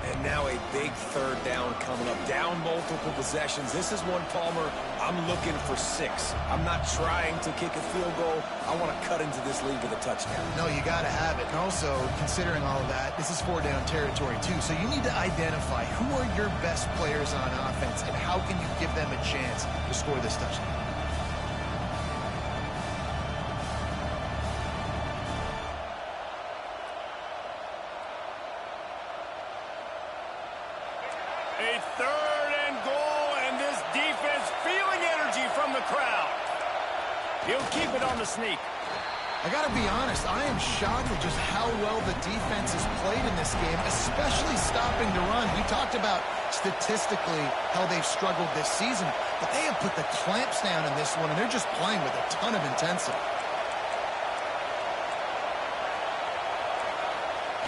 And now a big 3rd down coming up. Down multiple possessions. This is one, Palmer, I'm looking for 6. I'm not trying to kick a field goal. I want to cut into this lead with a touchdown. No, you got to have it. And also, considering all of that, this is 4-down territory, too. So you need to identify who are your best players on offense and how can you give them a chance to score this touchdown. A 3rd and goal, and this defense feeling energy from the crowd. He'll keep it on the sneak. I got to be honest, I am shocked at just how well the defense has played in this game, especially stopping the run. We talked about statistically how they've struggled this season, but they have put the clamps down in this one, and they're just playing with a ton of intensity.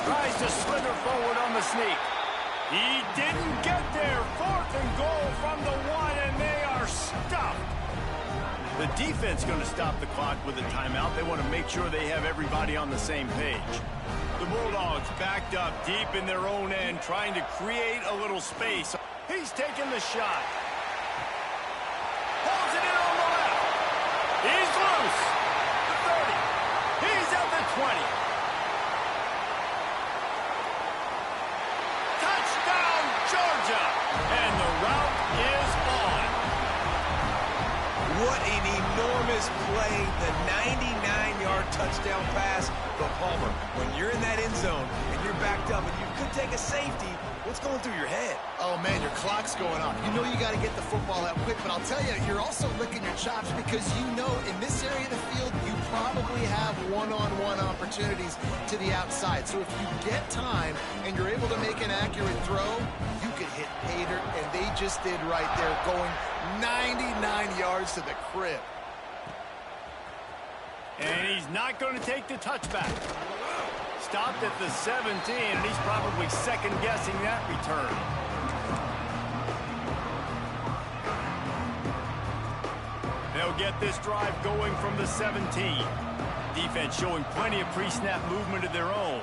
Tries to slither forward on the sneak. He didn't get there. 4th and goal from the 1, and they are stuffed. The defense going to stop the clock with a timeout. They want to make sure they have everybody on the same page. The Bulldogs backed up deep in their own end, trying to create a little space. He's taking the shot. Pulls it in on the left. He's loose. The 30. He's at the 20. Touchdown, Georgia. And the route is on. What an enormous play. The 99-yard touchdown pass. But Palmer, when you're in that end zone and you're backed up and you could take a safety, what's going through your head? Oh, man, your clock's going off. You know you got to get the football out quick, but I'll tell you, you're also licking your chops because you know in this area of the field, you probably have one-on-one opportunities to the outside. So if you get time and you're able to make an accurate throw, you could hit Pater, and they just did right there, going 99 yards to the crib. And he's not going to take the touchback. Stopped at the 17, and he's probably second-guessing that return. They'll get this drive going from the 17. Defense showing plenty of pre-snap movement of their own.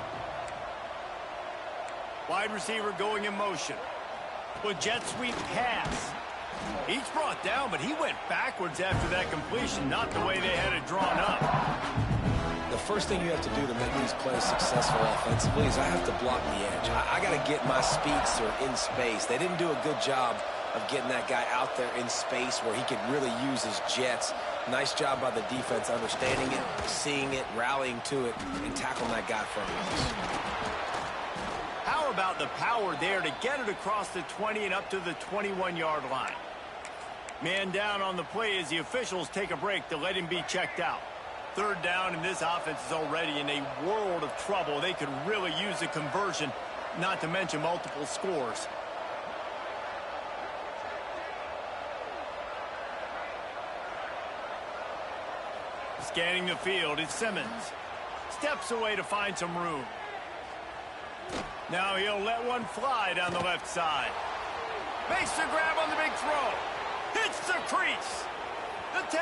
Wide receiver going in motion. With jet sweep pass. He's brought down, but he went backwards after that completion, not the way they had it drawn up. The first thing you have to do to make these plays successful offensively is I have to block the edge. I got to get my speedster in space. They didn't do a good job of getting that guy out there in space where he could really use his jets. Nice job by the defense understanding it, seeing it, rallying to it, and tackling that guy from us. How about the power there to get it across the 20 and up to the 21-yard line? Man down on the play as the officials take a break to let him be checked out. Third down, and this offense is already in a world of trouble. They could really use a conversion, not to mention multiple scores. Scanning the field is Simmons. Steps away to find some room. Now he'll let one fly down the left side. Makes the grab on the big throw. Hits the crease. The 10.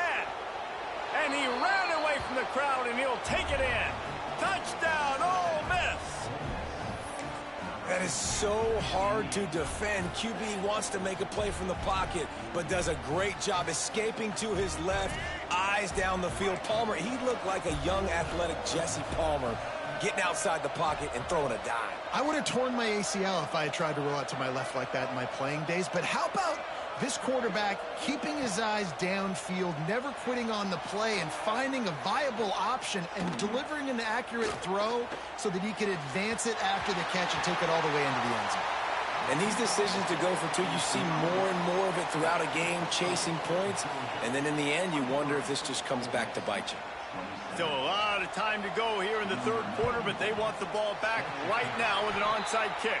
And he ran away from the crowd, and he'll take it in. Touchdown, Ole Miss. That is so hard to defend. QB wants to make a play from the pocket, but does a great job escaping to his left, eyes down the field. Palmer, he looked like a young, athletic Jesse Palmer, getting outside the pocket and throwing a dime. I would have torn my ACL if I had tried to roll out to my left like that in my playing days, but how about this quarterback keeping his eyes downfield, never quitting on the play, and finding a viable option and delivering an accurate throw so that he can advance it after the catch and take it all the way into the end zone. And these decisions to go for two, you see more and more of it throughout a game, chasing points, and then in the end, you wonder if this just comes back to bite you. Still a lot of time to go here in the third quarter, but they want the ball back right now with an onside kick.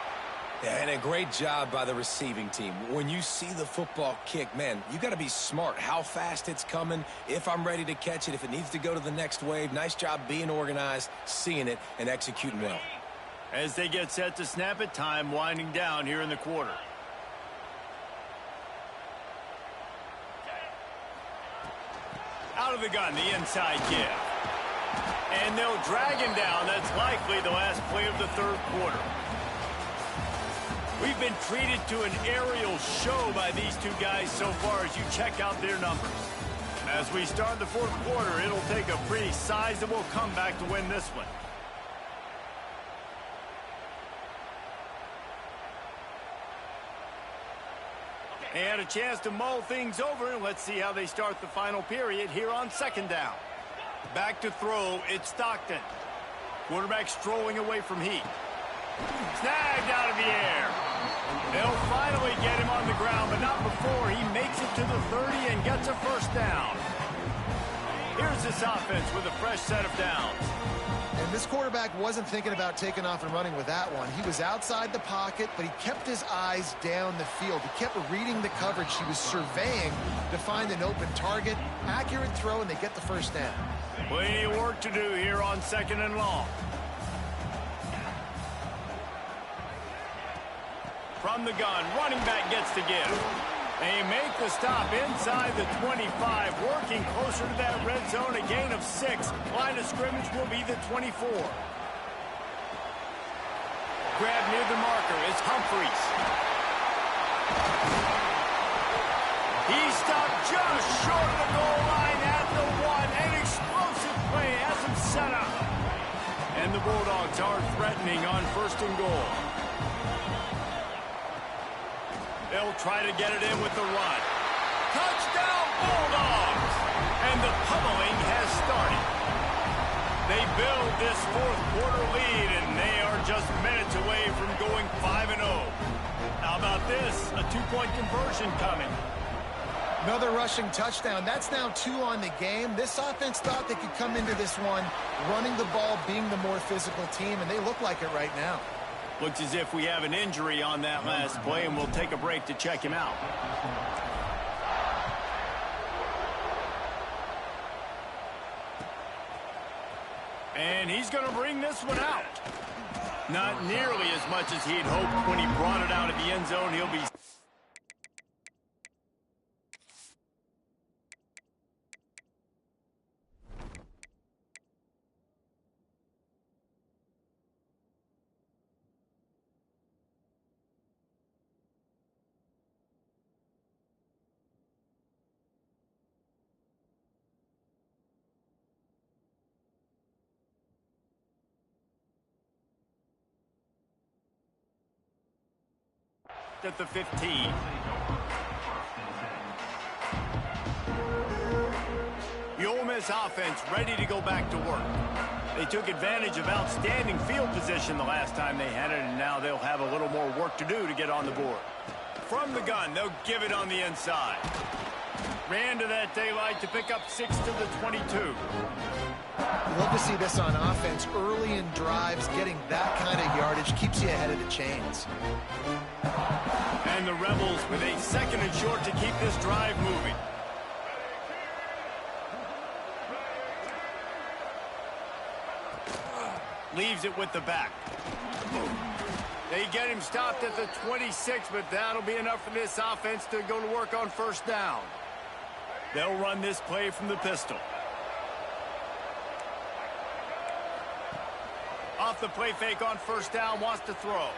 Yeah, and a great job by the receiving team. When you see the football kick, man, you got to be smart how fast it's coming, if I'm ready to catch it, if it needs to go to the next wave. Nice job being organized, seeing it, and executing well. As they get set to snap it, time winding down here in the quarter. Out of the gun, the inside give. And they'll drag him down. That's likely the last play of the third quarter. We've been treated to an aerial show by these two guys so far as you check out their numbers. As we start the fourth quarter, it'll take a pretty sizable comeback to win this one. And a chance to mull things over, and let's see how they start the final period here on second down. Back to throw, it's Stockton. Quarterback strolling away from Heat. Snagged out of the air. They'll finally get him on the ground, but not before he makes it to the 30 and gets a first down. Here's this offense with a fresh set of downs. And this quarterback wasn't thinking about taking off and running with that one. He was outside the pocket, but he kept his eyes down the field. He kept reading the coverage. He was surveying to find an open target. Accurate throw, and they get the first down. Plenty of work to do here on second and long. From the gun, running back gets the give. They make the stop inside the 25, working closer to that red zone, a gain of 6. Line of scrimmage will be the 24. Grab near the marker is Humphreys. He stopped just short of the goal line at the 1. An explosive play has him set up. And the Bulldogs are threatening on 1st and goal. They'll try to get it in with the run. Touchdown, Bulldogs! And the pummeling has started. They build this 4th quarter lead, and they are just minutes away from going 5-0. How about this? A 2-point conversion coming. Another rushing touchdown. That's now 2 on the game. This offense thought they could come into this one running the ball, being the more physical team, and they look like it right now. Looks as if we have an injury on that last play, and we'll take a break to check him out. And he's going to bring this one out. Not nearly as much as he'd hoped when he brought it out of the end zone. He'll be... at the 15. The Ole Miss offense ready to go back to work. They took advantage of outstanding field position the last time they had it, and now they'll have a little more work to do to get on the board. From the gun, they'll give it on the inside. Ran to that daylight to pick up 6 to the 22. You love to see this on offense. Early in drives, getting that kind of yardage keeps you ahead of the chains. And the Rebels with a 2nd and short to keep this drive moving. Leaves it with the back. They get him stopped at the 26, but that'll be enough for this offense to go to work on 1st down. They'll run this play from the pistol. Off the play fake on 1st down, wants to throw.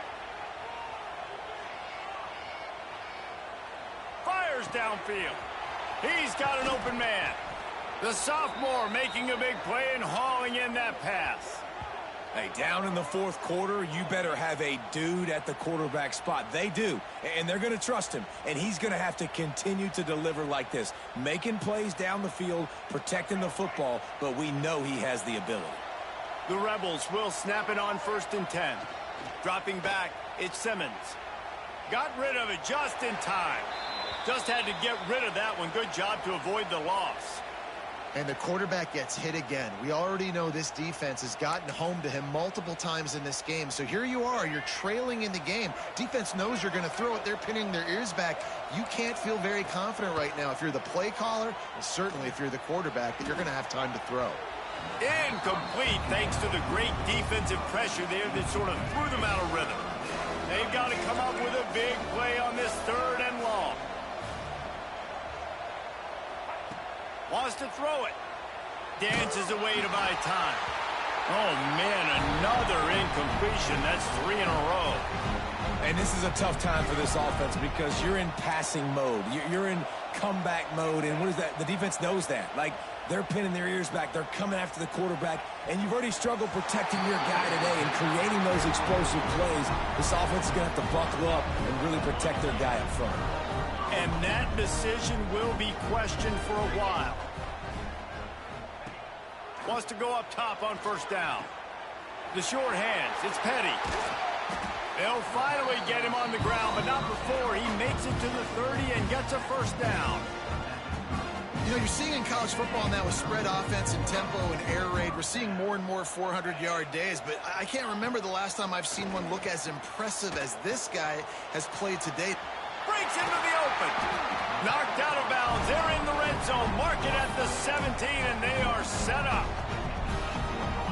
Fires downfield. He's got an open man. The sophomore making a big play and hauling in that pass. Hey, down in the 4th quarter, you better have a dude at the quarterback spot. They do, and they're going to trust him, and he's going to have to continue to deliver like this, making plays down the field, protecting the football, but we know he has the ability. The Rebels will snap it on 1st and 10. Dropping back, it's Simmons. Got rid of it just in time. Just had to get rid of that one. Good job to avoid the loss. And the quarterback gets hit again. We already know this defense has gotten home to him multiple times in this game. So here you are, you're trailing in the game. Defense knows you're going to throw it. They're pinning their ears back. You can't feel very confident right now if you're the play caller, and certainly if you're the quarterback, that you're going to have time to throw. Incomplete thanks to the great defensive pressure there that sort of threw them out of rhythm. They've got to come up with a big play on this 3rd and long. Wants to throw it. Dances away to buy time. Oh, man, another incompletion. That's 3 in a row. And this is a tough time for this offense because you're in passing mode. You're in comeback mode, and what is that? The defense knows that. Like, they're pinning their ears back. They're coming after the quarterback, and you've already struggled protecting your guy today and creating those explosive plays. This offense is going to have to buckle up and really protect their guy up front. And that decision will be questioned for a while. Wants to go up top on 1st down. The short hands, it's Petty. They'll finally get him on the ground, but not before he makes it to the 30 and gets a 1st down. You know, you're seeing in college football now with spread offense and tempo and air raid, we're seeing more and more 400-yard days, but I can't remember the last time I've seen one look as impressive as this guy has played today. Breaks into the open. Knocked out of bounds. They're in the red zone. Mark it at the 17, and they are set up.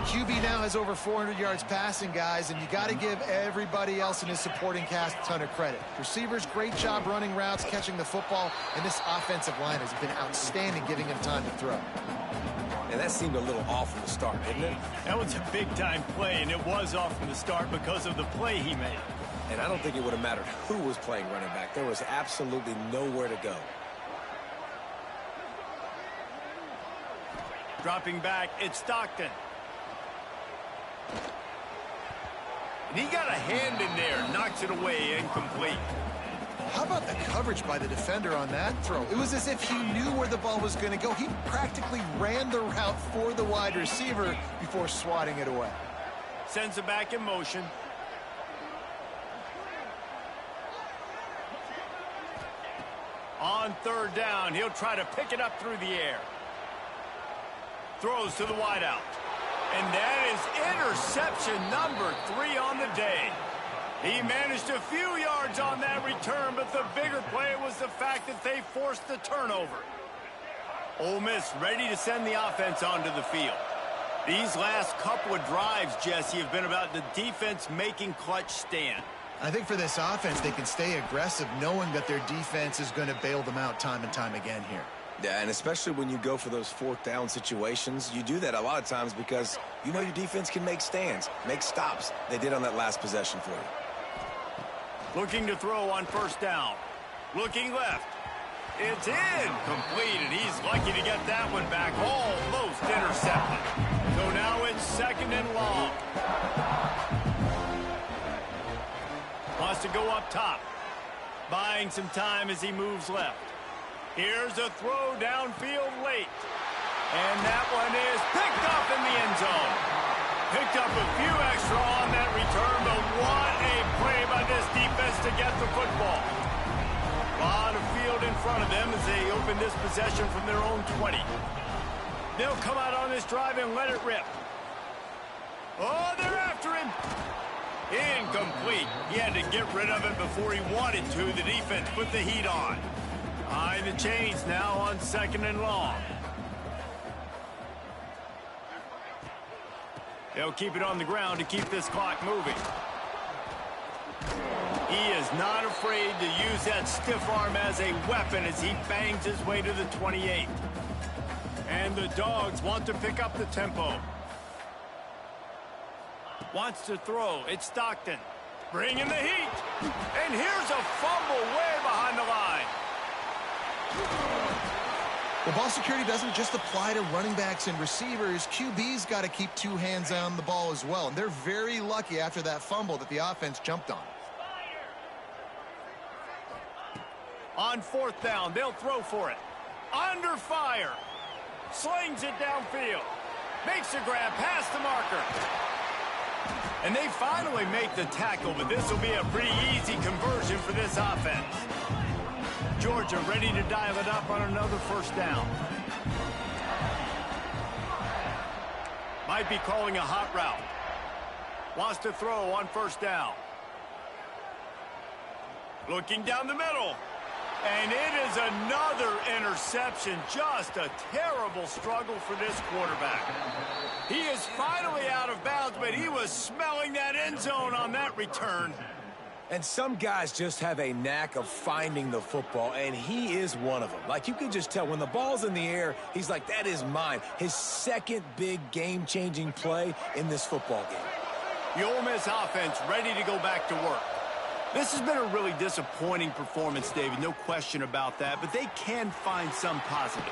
QB now has over 400 yards passing, guys, and you got to give everybody else in his supporting cast a ton of credit. Receivers, great job running routes, catching the football, and this offensive line has been outstanding, giving him time to throw. And that seemed a little off from the start, didn't it? That was a big-time play, and it was off from the start because of the play he made. And I don't think it would have mattered who was playing running back. There was absolutely nowhere to go. Dropping back, it's Stockton. And he got a hand in there, knocks it away, incomplete. How about the coverage by the defender on that throw? It was as if he knew where the ball was going to go. He practically ran the route for the wide receiver before swatting it away. Sends it back in motion. On third down, he'll try to pick it up through the air. Throws to the wideout. And that is interception number 3 on the day. He managed a few yards on that return, but the bigger play was the fact that they forced the turnover. Ole Miss ready to send the offense onto the field. These last couple of drives, Jesse, have been about the defense making clutch stand. I think for this offense, they can stay aggressive knowing that their defense is going to bail them out time and time again here. Yeah, and especially when you go for those fourth down situations, you do that a lot of times because you know your defense can make stands, make stops. They did on that last possession for you. Looking to throw on first down. Looking left. It's incomplete, and he's lucky to get that one back. Almost intercepted. So now it's second and long. Wants to go up top. Buying some time as he moves left. Here's a throw downfield late. And that one is picked up in the end zone. Picked up a few extra on that return, but what a play by this defense to get the football. A lot of field in front of them as they open this possession from their own 20. They'll come out on this drive and let it rip. Oh, they're after him. Incomplete. He had to get rid of it before he wanted to. The defense put the heat on. Behind the chains now on second and long. They'll keep it on the ground to keep this clock moving. He is not afraid to use that stiff arm as a weapon as he bangs his way to the 28. And the Dogs want to pick up the tempo. Wants to throw. It's Stockton. Bringing the heat. And here's a fumble way behind the line. Well, ball security doesn't just apply to running backs and receivers. QB's got to keep two hands on the ball as well. And they're very lucky after that fumble that the offense jumped on. On fourth down, they'll throw for it. Under fire. Slings it downfield. Makes a grab past the marker. And they finally make the tackle, but this will be a pretty easy conversion for this offense. Georgia ready to dial it up on another first down. Might be calling a hot route. Wants to throw on first down. Looking down the middle. And it is another interception. Just a terrible struggle for this quarterback. He is finally out of bounds, but he was smelling that end zone on that return. And some guys just have a knack of finding the football, and he is one of them. Like, you can just tell when the ball's in the air, he's like, that is mine. His second big game-changing play in this football game. The Ole Miss offense ready to go back to work. This has been a really disappointing performance, David, no question about that, but they can find some positives.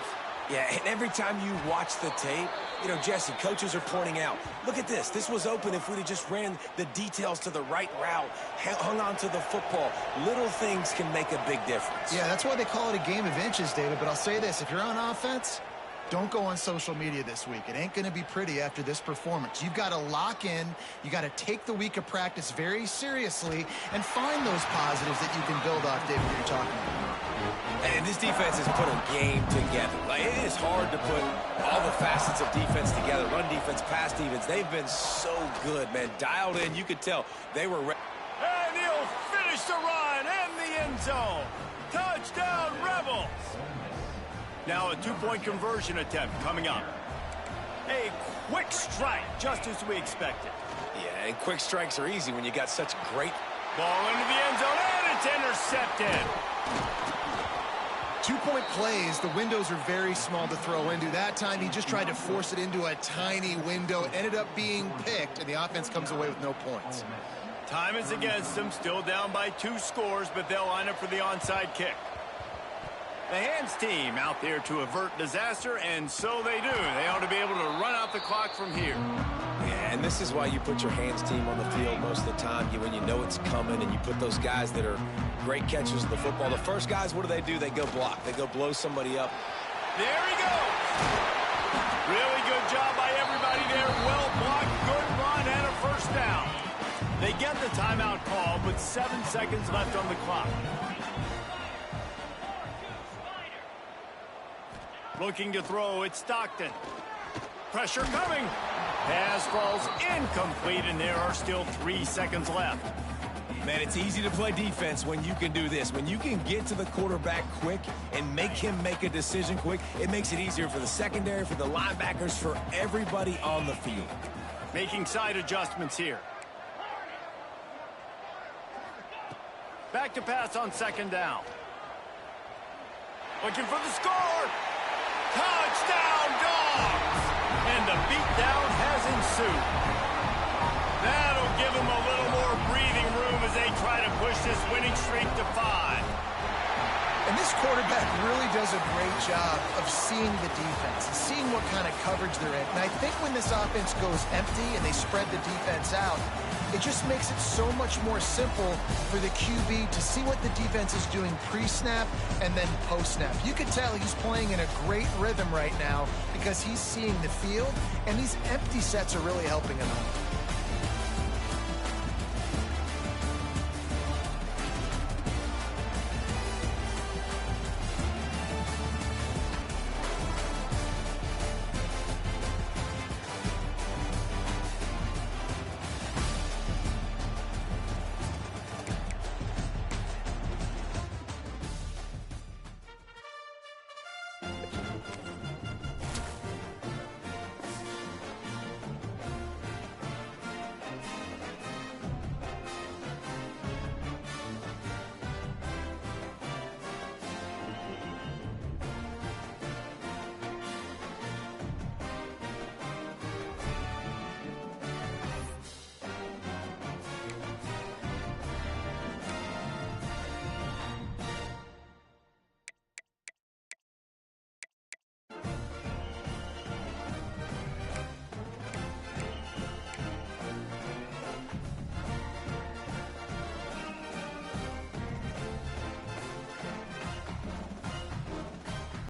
Yeah, and every time you watch the tape, you know, Jesse, coaches are pointing out, look at this. This was open if we'd have just ran the details to the right route, hung on to the football. Little things can make a big difference. Yeah, that's why they call it a game of inches, David. But I'll say this, if you're on offense, don't go on social media this week. It ain't going to be pretty after this performance. You've got to lock in. You got to take the week of practice very seriously and find those positives that you can build off, David, that you're talking about. And this defense has put a game together. Like, it is hard to put all the facets of defense together. Run defense, pass defense. They've been so good, man. Dialed in. You could tell they were ready. And he'll finish the run in the end zone. Touchdown, Rebels. Now a two-point conversion attempt coming up. A quick strike, just as we expected. Yeah, and quick strikes are easy when you got such great... Ball into the end zone, and it's intercepted. 2-point plays, the windows are very small to throw into. That time, he just tried to force it into a tiny window. It ended up being picked, and the offense comes away with no points. Time is against them, still down by 2 scores, but they'll line up for the onside kick. The hands team out there to avert disaster, and so they do. They ought to be able to run out the clock from here. Yeah, and this is why you put your hands team on the field most of the time. When you know it's coming, and you put those guys that are great catchers of the football. The first guys, what do? They go block. They go blow somebody up. There he goes. Really good job by everybody there. Well blocked, good run, and a first down. They get the timeout call with 7 seconds left on the clock. Looking to throw, it's Stockton. Pressure coming. Pass falls incomplete, and there are still 3 seconds left. Man, it's easy to play defense when you can do this. When you can get to the quarterback quick and make him make a decision quick, it makes it easier for the secondary, for the linebackers, for everybody on the field. Making side adjustments here. Back to pass on 2nd down. Looking for the score. Touchdown, Dogs! And the beatdown has ensued. That'll give them a little more breathing room as they try to push this winning streak to 5. And this quarterback really does a great job of seeing the defense and seeing what kind of coverage they're in. And I think when this offense goes empty and they spread the defense out, it just makes it so much more simple for the QB to see what the defense is doing pre-snap and then post-snap. You can tell he's playing in a great rhythm right now because he's seeing the field, and these empty sets are really helping him out.